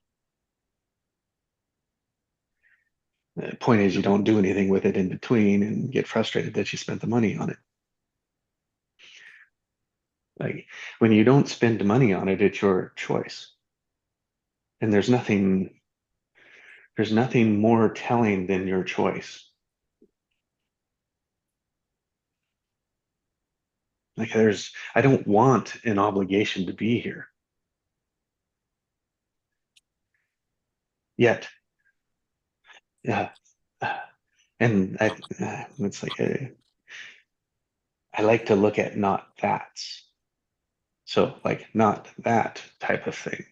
The point is, you don't do anything with it in between and get frustrated that you spent the money on it. Like when you don't spend money on it, it's your choice. And there's nothing more telling than your choice. Like I don't want an obligation to be here. Yet, yeah. And it's like I like to look at not that's. So like not that type of thing.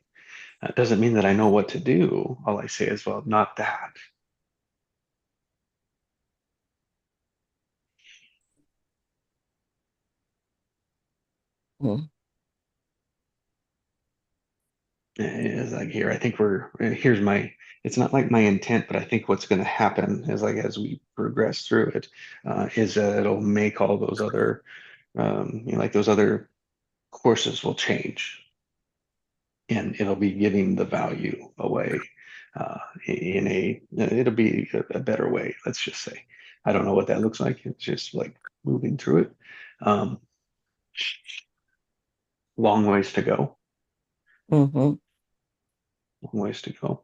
That doesn't mean that I know what to do. All I say is, well, not that. Mm. It's like here, I think here's it's not like my intent, but I think what's going to happen is like as we progress through it, is that it'll make all those other, like those other courses will change and it'll be giving the value away it'll be a better way, let's just say. I don't know what that looks like. It's just like moving through it. Um, long ways to go. Mm-hmm. Long ways to go.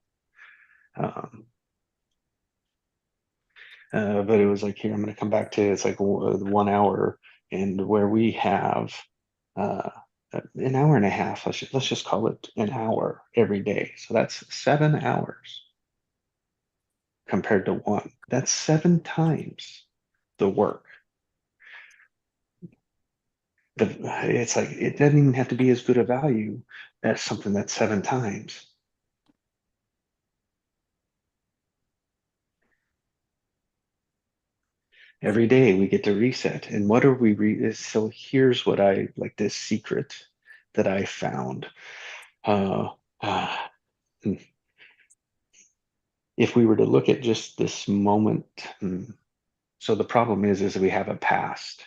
Um, but it was like here, I'm going to come back to it's like 1 hour, and where we have uh, an hour and a half. Let's just call it an hour every day. So that's 7 hours compared to one. That's 7 times the work. It's like it doesn't even have to be as good a value as something that's 7 times. Every day we get to reset. And what are we? So here's what I like, this secret that I found. Uh, uh, if we were to look at just this moment, so the problem is we have a past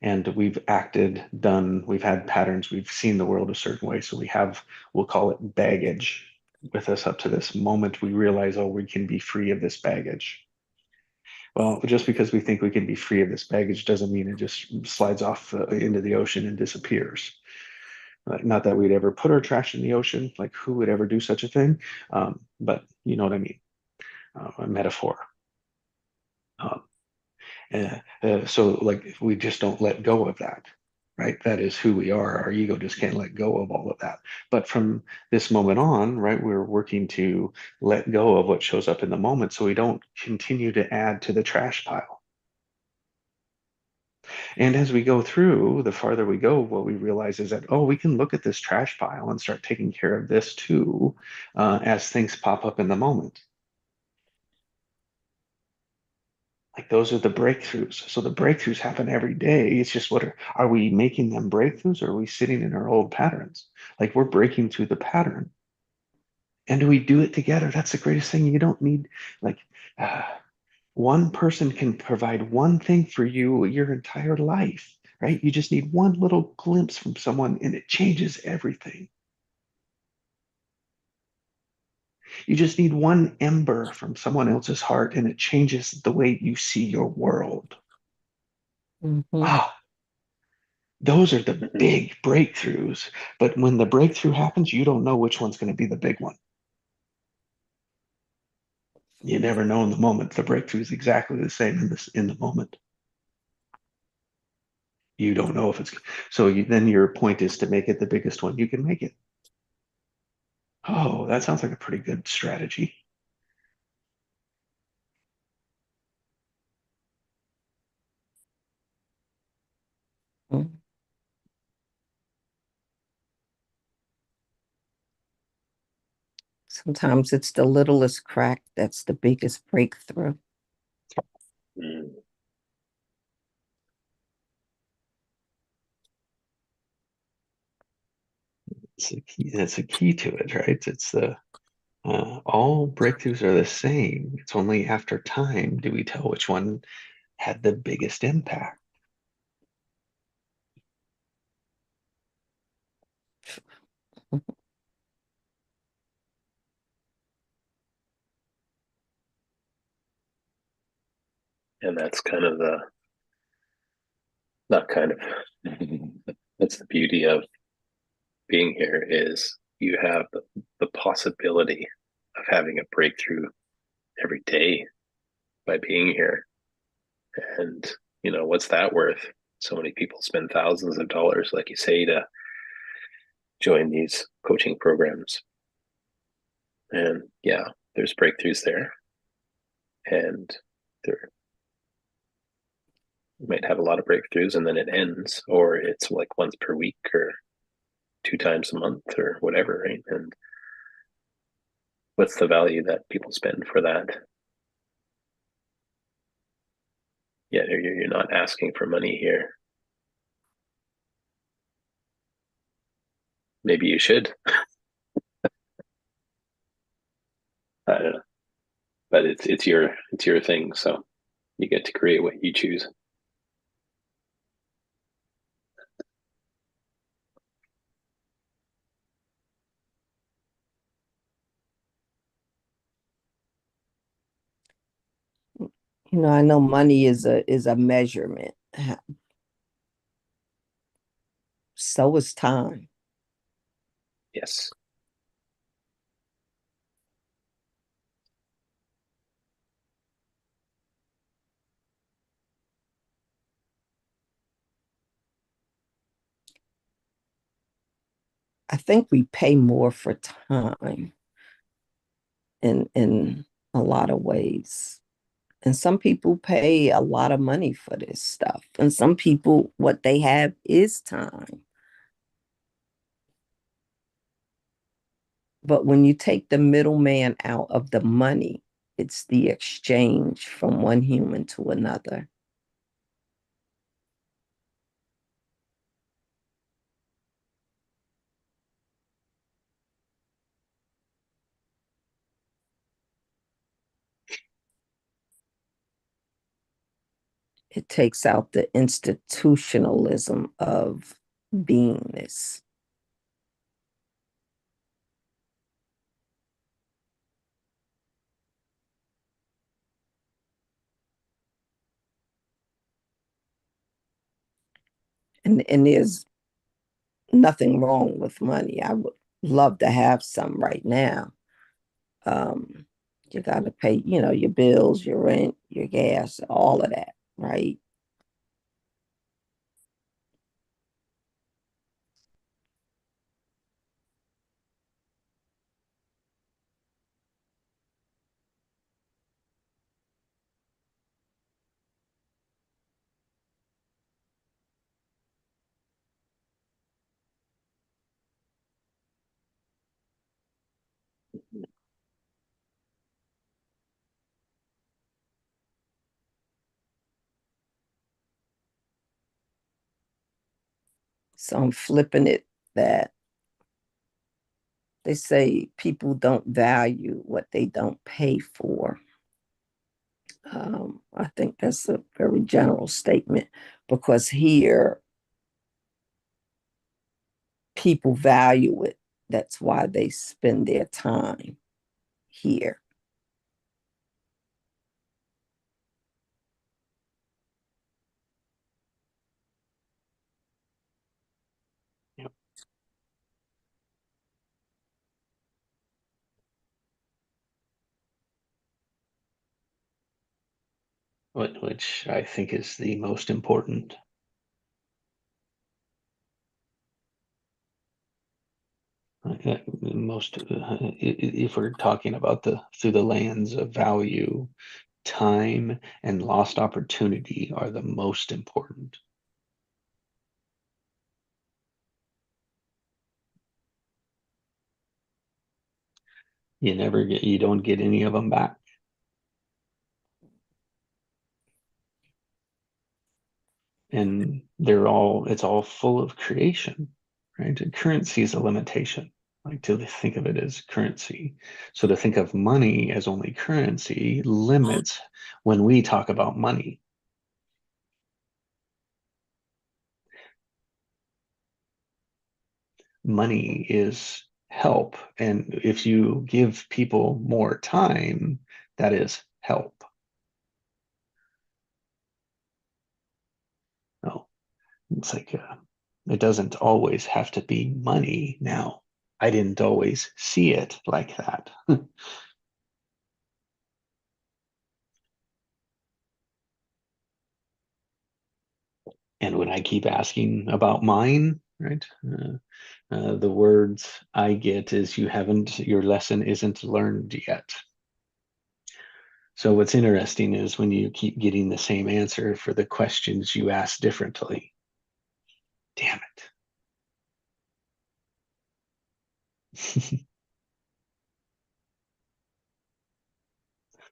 and we've acted, done, we've had patterns, we've seen the world a certain way. So we have, we'll call it baggage with us up to this moment. We realize, oh, we can be free of this baggage. Well, just because we think we can be free of this baggage doesn't mean it just slides off into the ocean and disappears. Not that we'd ever put our trash in the ocean, like who would ever do such a thing? But you know what I mean, a metaphor. So like we just don't let go of that, right? That is who we are. Our ego just can't let go of all of that. But from this moment on, right, we're working to let go of what shows up in the moment so we don't continue to add to the trash pile. And as we go through, the farther we go, what we realize is that, oh, we can look at this trash pile and start taking care of this too, as things pop up in the moment. Like those are the breakthroughs. So the breakthroughs happen every day. It's just what are we making them breakthroughs or are we sitting in our old patterns? Like we're breaking through the pattern. And we do it together. That's the greatest thing. You don't need like one person can provide one thing for you your entire life, right? You just need one little glimpse from someone and it changes everything. You just need one ember from someone else's heart and it changes the way you see your world. Ah, those are the big breakthroughs. But when the breakthrough happens, you don't know which one's going to be the big one. You never know in the moment. The breakthrough is exactly the same in the moment. You don't know if it's so. Then your point is to make it the biggest one you can make it. Oh, that sounds like a pretty good strategy. Sometimes it's the littlest crack that's the biggest breakthrough. That's a key to it, right? It's the all breakthroughs are the same. It's only after time do we tell which one had the biggest impact. And that's kind of not kind of, that's the beauty of being here is you have the possibility of having a breakthrough every day by being here. And, what's that worth? So many people spend thousands of dollars, like you say, to join these coaching programs. And yeah, there's breakthroughs there. And there you might have a lot of breakthroughs and then it ends, or it's like once per week or 2 times a month or whatever, right? And what's the value that people spend for that? Yeah, you're not asking for money here. Maybe you should. I don't know, but it's your thing, so you get to create what you choose. I know money is a measurement. So is time. Yes. I think we pay more for time in a lot of ways. And some people pay a lot of money for this stuff. And some people, what they have is time. But when you take the middleman out of the money, it's the exchange from one human to another. It takes out the institutionalism of beingness. And there's nothing wrong with money. I would love to have some right now. You got to pay, your bills, your rent, your gas, all of that, right? So I'm flipping it that they say people don't value what they don't pay for. I think that's a very general statement because here people value it. That's why they spend their time here. Yep. Which I think is the most important. If we're talking about through the lens of value, time and lost opportunity are the most important. You don't get any of them back. And it's all full of creation, right? Currency is a limitation. Like to think of it as currency. So to think of money as only currency limits when we talk about money. Money is help. And if you give people more time, that is help. No, it's like it doesn't always have to be money. Now, I didn't always see it like that. And when I keep asking about mine, right? The words I get is your lesson isn't learned yet. So what's interesting is when you keep getting the same answer for the questions you ask differently. Damn it.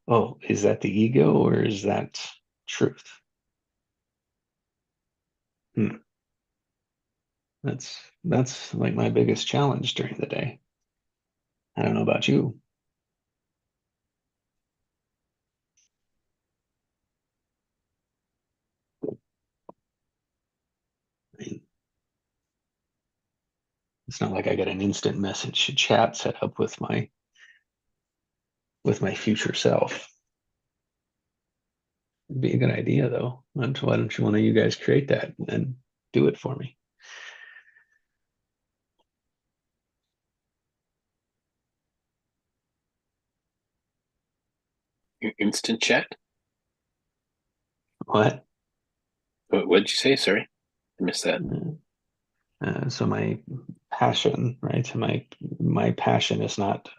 Oh, is that the ego or is that truth? Hmm. That's like my biggest challenge during the day. I don't know about you. I mean, it's not like I got an instant message chat set up with my future self. It'd be a good idea though. Why don't you one of you guys create that and do it for me? Instant chat? What? What did you say? Sorry, I missed that. So my passion, right? My passion is not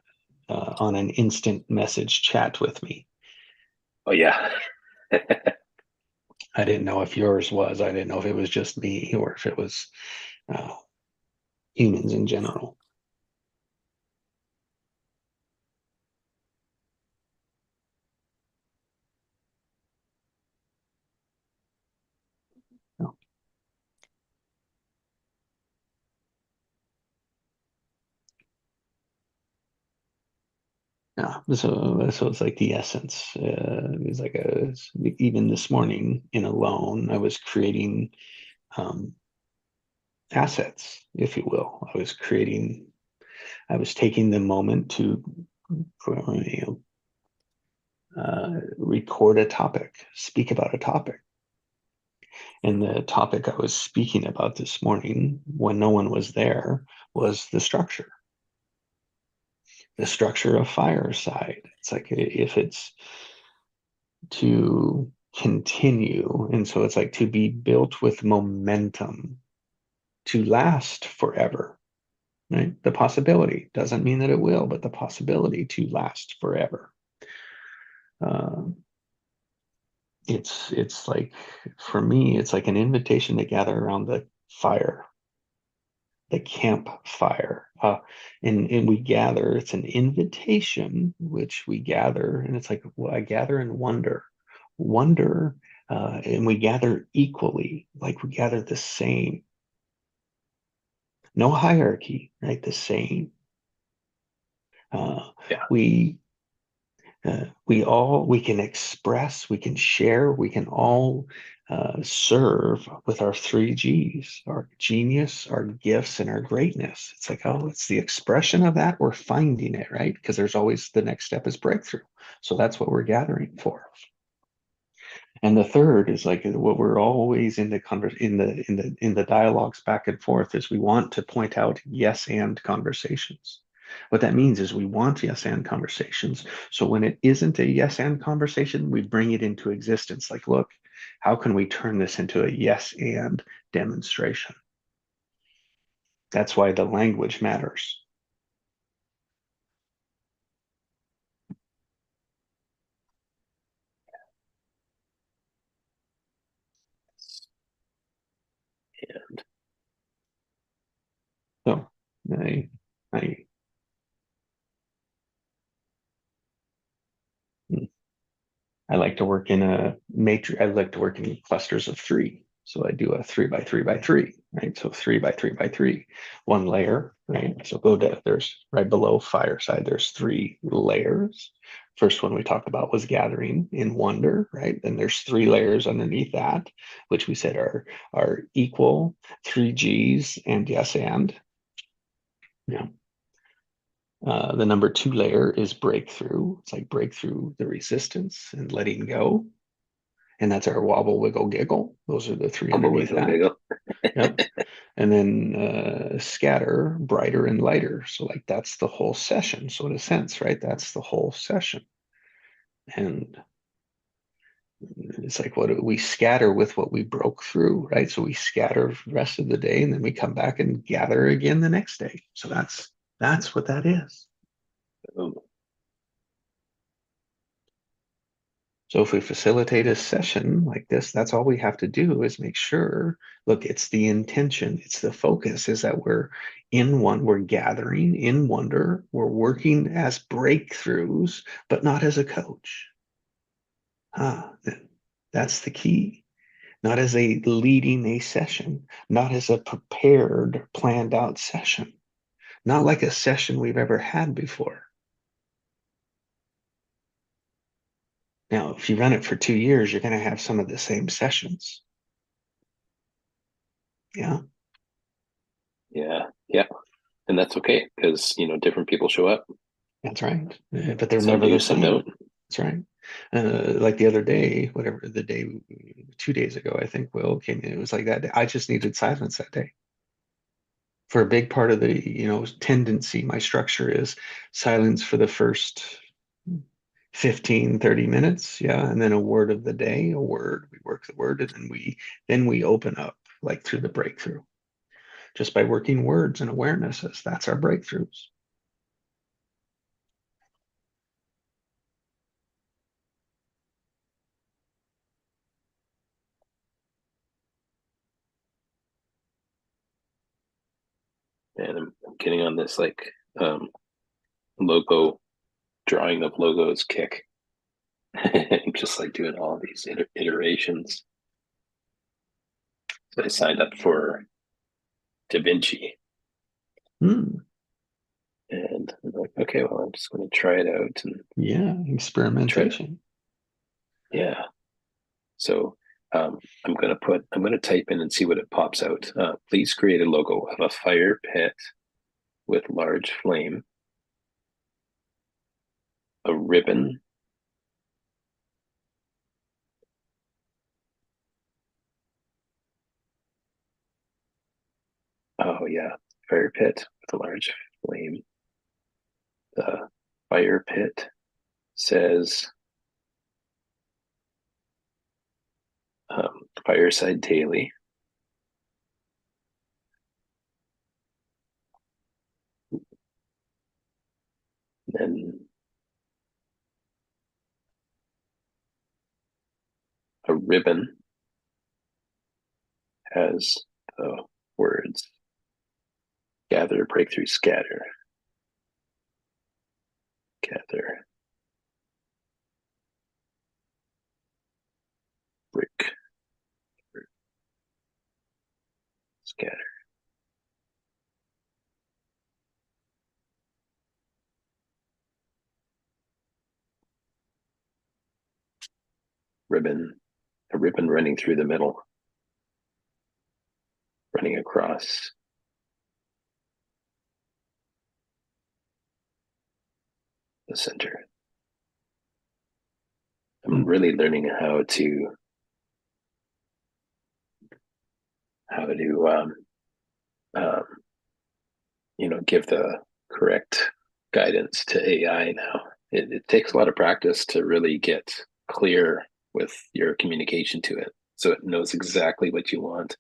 on an instant message chat with me. Oh yeah. I didn't know if yours was. I didn't know if it was just me or if it was humans in general. No. Yeah, so it's like the essence. It's like even this morning in Alone, I was creating assets, if you will. I was taking the moment to record a topic, speak about a topic. And the topic I was speaking about this morning, when no one was there, was the structure of Fireside. It's like if it's to continue, and so it's like to be built with momentum, to last forever, right? The possibility doesn't mean that it will, but the possibility to last forever. It's like, for me, it's like an invitation to gather around the fire, the campfire, and we gather. It's an invitation which we gather, and it's like, well, I gather in wonder, and we gather equally, like we gather the same, no hierarchy, right? The same. Yeah. We can express, we can share, we can all serve with our 3 Gs, our genius, our gifts, and our greatness. It's like, oh, it's the expression of that. We're finding it, right? Because there's always the next step is breakthrough. So that's what we're gathering for. And the third is like what we're always in the dialogues back and forth is we want to point out yes and conversations. What that means is we want yes and conversations. So when it isn't a yes and conversation, we bring it into existence. Like, look, how can we turn this into a yes and demonstration? That's why the language matters. And So I I like to work in a matrix. I like to work in clusters of 3. So I do a 3 by 3 by 3, right? So 3 by 3 by 3, one layer, right? So go to, there's right below Fireside, there's 3 layers. First one we talked about was gathering in wonder, right? Then there's 3 layers underneath that, which we said are equal, 3 Gs, and yes and. Yeah. The number 2 layer is breakthrough. It's like breakthrough the resistance and letting go. And that's our wobble, wiggle, giggle. Those are the 3 underneath that. Yep. And then scatter, brighter and lighter. So like that's the whole session. So in a sense, right, that's the whole session. And it's like what we scatter with what we broke through, right? So we scatter the rest of the day and then we come back and gather again the next day. So that's what that is. So if we facilitate a session like this, that's all we have to do is make sure, look, it's the intention, it's the focus is that we're gathering in wonder, we're working as breakthroughs, but not as a coach. That's the key. Not as a leading a session, not as a prepared, planned out session, not like a session we've ever had before. Now, if you run it for 2 years, you're going to have some of the same sessions. Yeah. Yeah. And that's okay because, different people show up. That's right. But they're Some never do, the some same. don't. That's right. Like the other day, whatever the day, 2 days ago, I think Will came in. It was like that. I just needed silence that day. For a big part of the, tendency, my structure is silence for the first 15, 30 minutes. Yeah. And then a word of the day, a word, we work the word, and then we open up like through the breakthrough. Just by working words and awarenesses, that's our breakthroughs. And I'm getting on this logo drawing of logos kick. I'm just like doing all these iterations. So I signed up for Da Vinci. And I'm like, okay, well, I'm just going to try it out and Yeah, experimentation. yeah. So I'm going to type in and see what it pops out. Please create a logo of a fire pit with large flame, a ribbon, oh yeah, fire pit with a large flame. The fire pit says Fireside Daily. Then a ribbon has the words gather, breakthrough, scatter. Gather, break, scatter. Ribbon, a ribbon running through the middle, running across the center. I'm really learning how to give the correct guidance to AI now. It takes a lot of practice to really get clear with your communication to it, so it knows exactly what you want,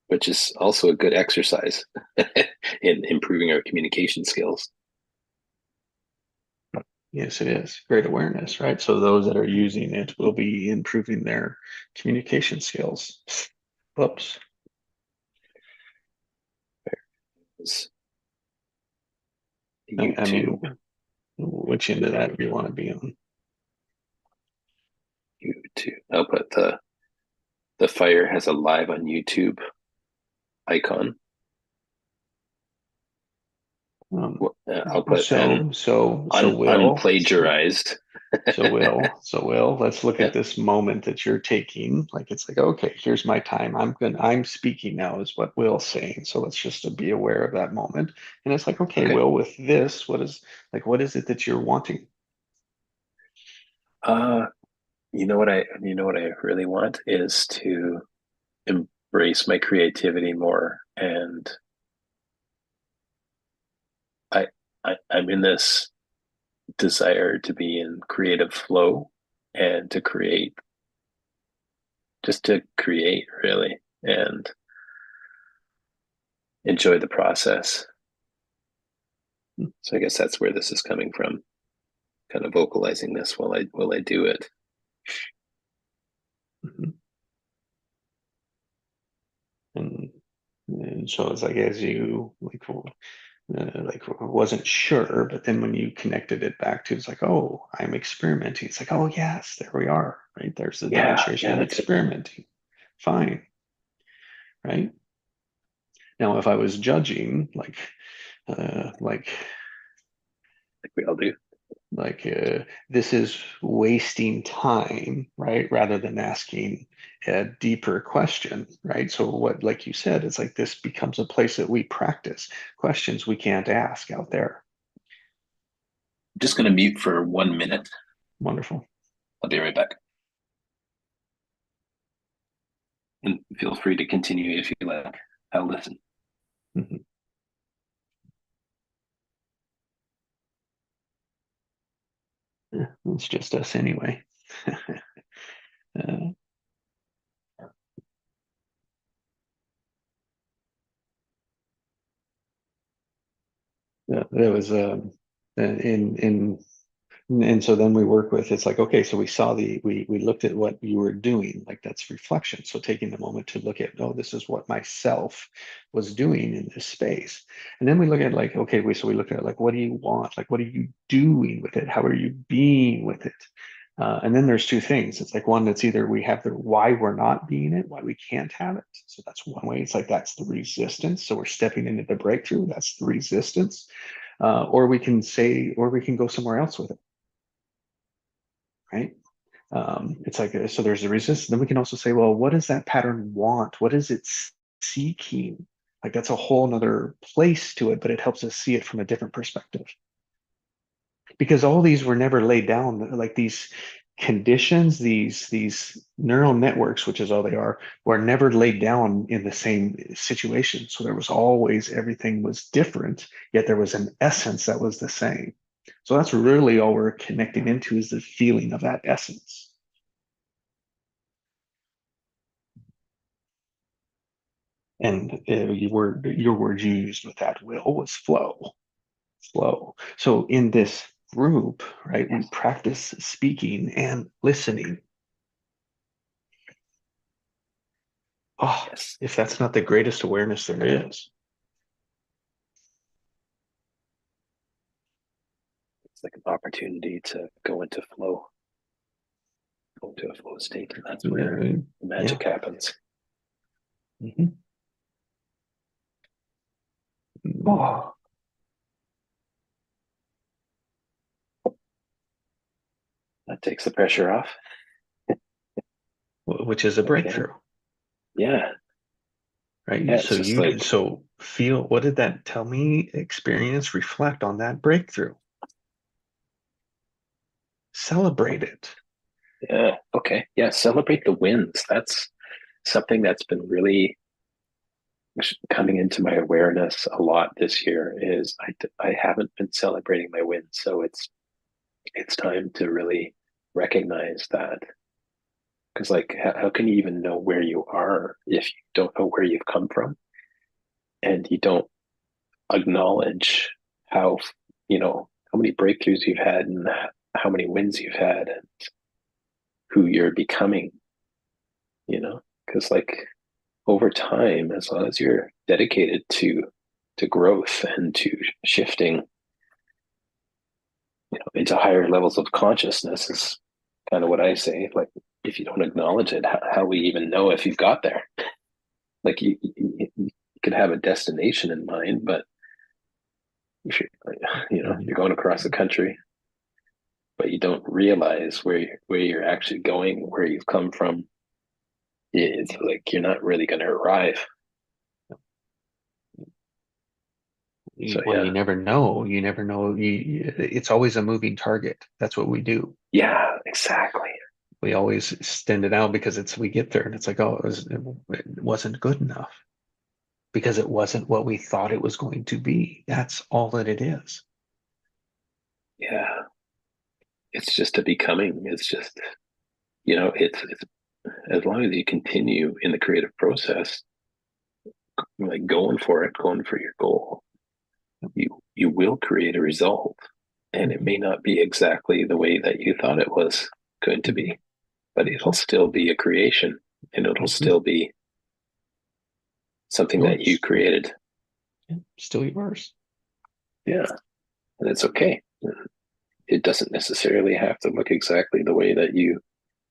which is also a good exercise in improving our communication skills. Yes, it is. Great awareness, right? So those that are using it will be improving their communication skills. Whoops. YouTube. I mean, which end of that do you want to be on? YouTube. I'll put the fire has a live on YouTube icon. I'll put unplagiarized. Will, let's look at this moment that you're taking. Like, it's like, okay, here's my time. I'm speaking now is what Will's saying. So let's just be aware of that moment. And it's like, okay, Will, with this, what is it that you're wanting? You know what I really want is to embrace my creativity more, and I'm in this desire to be in creative flow and to create really, and enjoy the process. So I guess that's where this is coming from, kind of vocalizing this while I do it. Mm-hmm. And so it's like, as you wasn't sure, but then when you connected it back to, it's like, oh, I'm experimenting. It's like, oh yes, there we are, right? There's the demonstration of experimenting. Fine, right? Now, if I was judging, like we all do, this is wasting time, right? Rather than asking a deeper question, right? So what, like you said, it's like this becomes a place that we practice questions we can't ask out there. I'm just going to mute for 1 minute. Wonderful. I'll be right back. And feel free to continue if you like. I'll listen. Mm-hmm. It's just us anyway. There was and so then we work with, it's like, okay, so we saw we looked at what you were doing, like that's reflection. So taking the moment to look at, oh, this is what myself was doing in this space. And then we look at like, okay, so we look at like, what do you want? Like, what are you doing with it? How are you being with it? And then there's two things. It's like, one, that's either we have the why we're not being it, why we can't have it. So that's one way. It's like, that's the resistance. So we're stepping into the breakthrough. That's the resistance. Or we can go somewhere else with it, right? It's like, so there's a resistance. Then we can also say, well, what does that pattern want? What is it seeking? Like that's a whole nother place to it, but it helps us see it from a different perspective. Because all these were never laid down, like these conditions, these neural networks, which is all they are, were never laid down in the same situation. So there was always, everything was different, yet there was an essence that was the same. So that's really all we're connecting into, is the feeling of that essence. And your word you used with that, Will, was flow. Flow. So in this group, right, we practice speaking and listening. Oh, Yes. if that's not the greatest awareness there is. It's like an opportunity to go into flow, go into a flow state, and that's where the magic happens. Mm-hmm. Oh. That takes the pressure off. Which is a breakthrough. Yeah. Right. Yeah, So so feel, what did that tell me? Experience, reflect on that breakthrough. Celebrate it. Yeah. Okay. Yeah. Celebrate the wins. That's something that's been really coming into my awareness a lot this year. Is I haven't been celebrating my wins, so it's time to really recognize that. Because like, how can you even know where you are if you don't know where you've come from, and you don't acknowledge how how many breakthroughs you've had and how many wins you've had and who you're becoming. Because like over time, as long as you're dedicated to growth and to shifting into higher levels of consciousness, is kind of what I say. Like, if you don't acknowledge it, how we even know if you've got there? Like, you could have a destination in mind, but if you're going across the country, but you don't realize where you're actually going, where you've come from, it's like you're not really going to arrive. Well, you never know. You never know. It's always a moving target. That's what we do. Yeah, exactly. We always extend it out because we get there and it's like, oh, it wasn't good enough because it wasn't what we thought it was going to be. That's all that it is. Yeah. It's just a becoming. It's just, it's as long as you continue in the creative process, like going for your goal, you will create a result, and it may not be exactly the way that you thought it was going to be, but it'll still be a creation, and it'll still be something that you created. Yeah, still yours. Yeah, and it's okay. It doesn't necessarily have to look exactly the way that you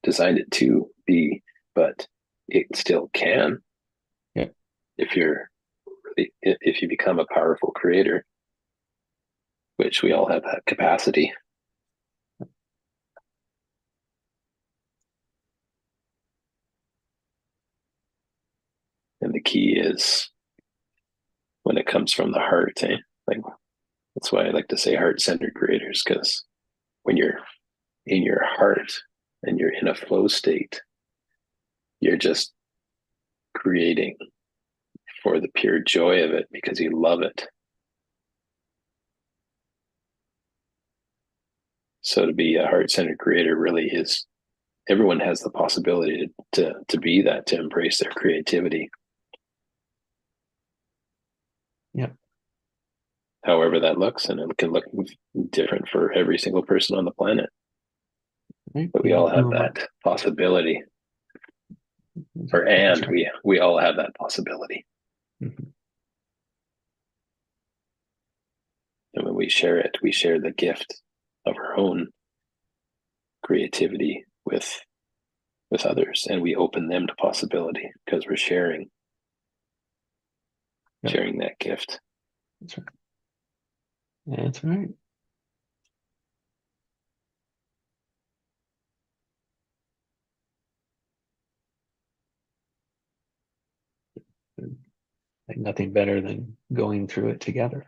designed it to be, but it still can. Yeah. If you become a powerful creator, which we all have that capacity. And the key is when it comes from the heart, like that's why I like to say heart-centered creators, because when you're in your heart and you're in a flow state, you're just creating for the pure joy of it because you love it. So to be a heart-centered creator really is, everyone has the possibility to be that, to embrace their creativity. Yep. However that looks, and it can look different for every single person on the planet. Right. But we all have that possibility. We all have that possibility. Mm-hmm. And when we share it, we share the gift of our own creativity with others, and we open them to possibility because we're sharing that gift. That's right. That's right. Like nothing better than going through it together.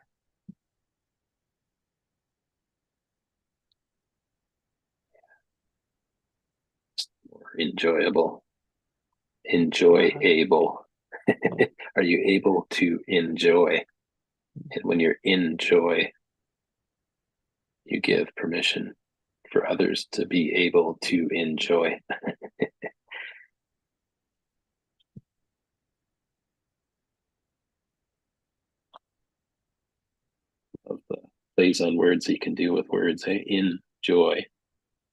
More enjoyable. Enjoyable. Are you able to enjoy? And when you're in joy, you give permission for others to be able to enjoy. Of the plays on words that you can do with words. Hey, enjoy,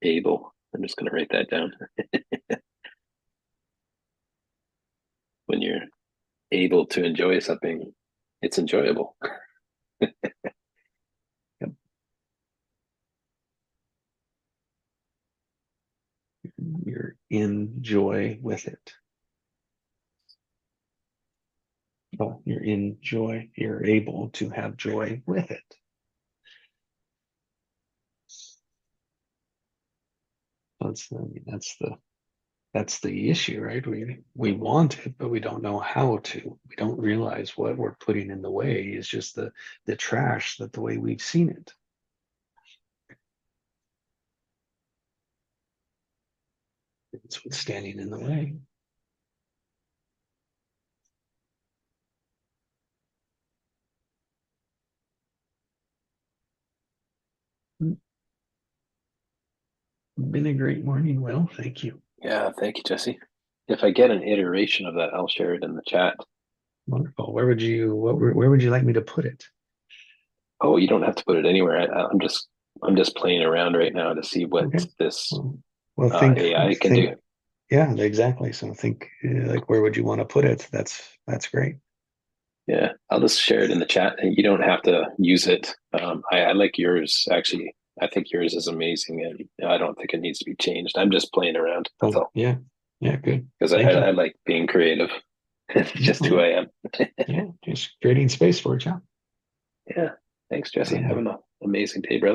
able. I'm just going to write that down. When you're able to enjoy something, it's enjoyable. Yep. You're in joy with it. Oh, you're in joy. You're able to have joy with it. That's the issue, right? We want it, but we don't know how to. We don't realize what we're putting in the way is just the trash that the way we've seen it. It's what's standing in the way. Been a great morning, Will. Thank you. Yeah, thank you, Jesse. If I get an iteration of that, I'll share it in the chat. Wonderful. Where would you like me to put it? Oh, you don't have to put it anywhere. I'm just playing around right now to see what this think AI can do. Yeah, exactly. So think like where would you want to put it? That's great. Yeah, I'll just share it in the chat, and you don't have to use it. I like yours actually. I think yours is amazing, and I don't think it needs to be changed. I'm just playing around. That's all. Yeah, good. Because I like being creative. It's just who I am. Yeah, just creating space for it, yeah. Yeah. Thanks, Jesse. Have an amazing day, brother.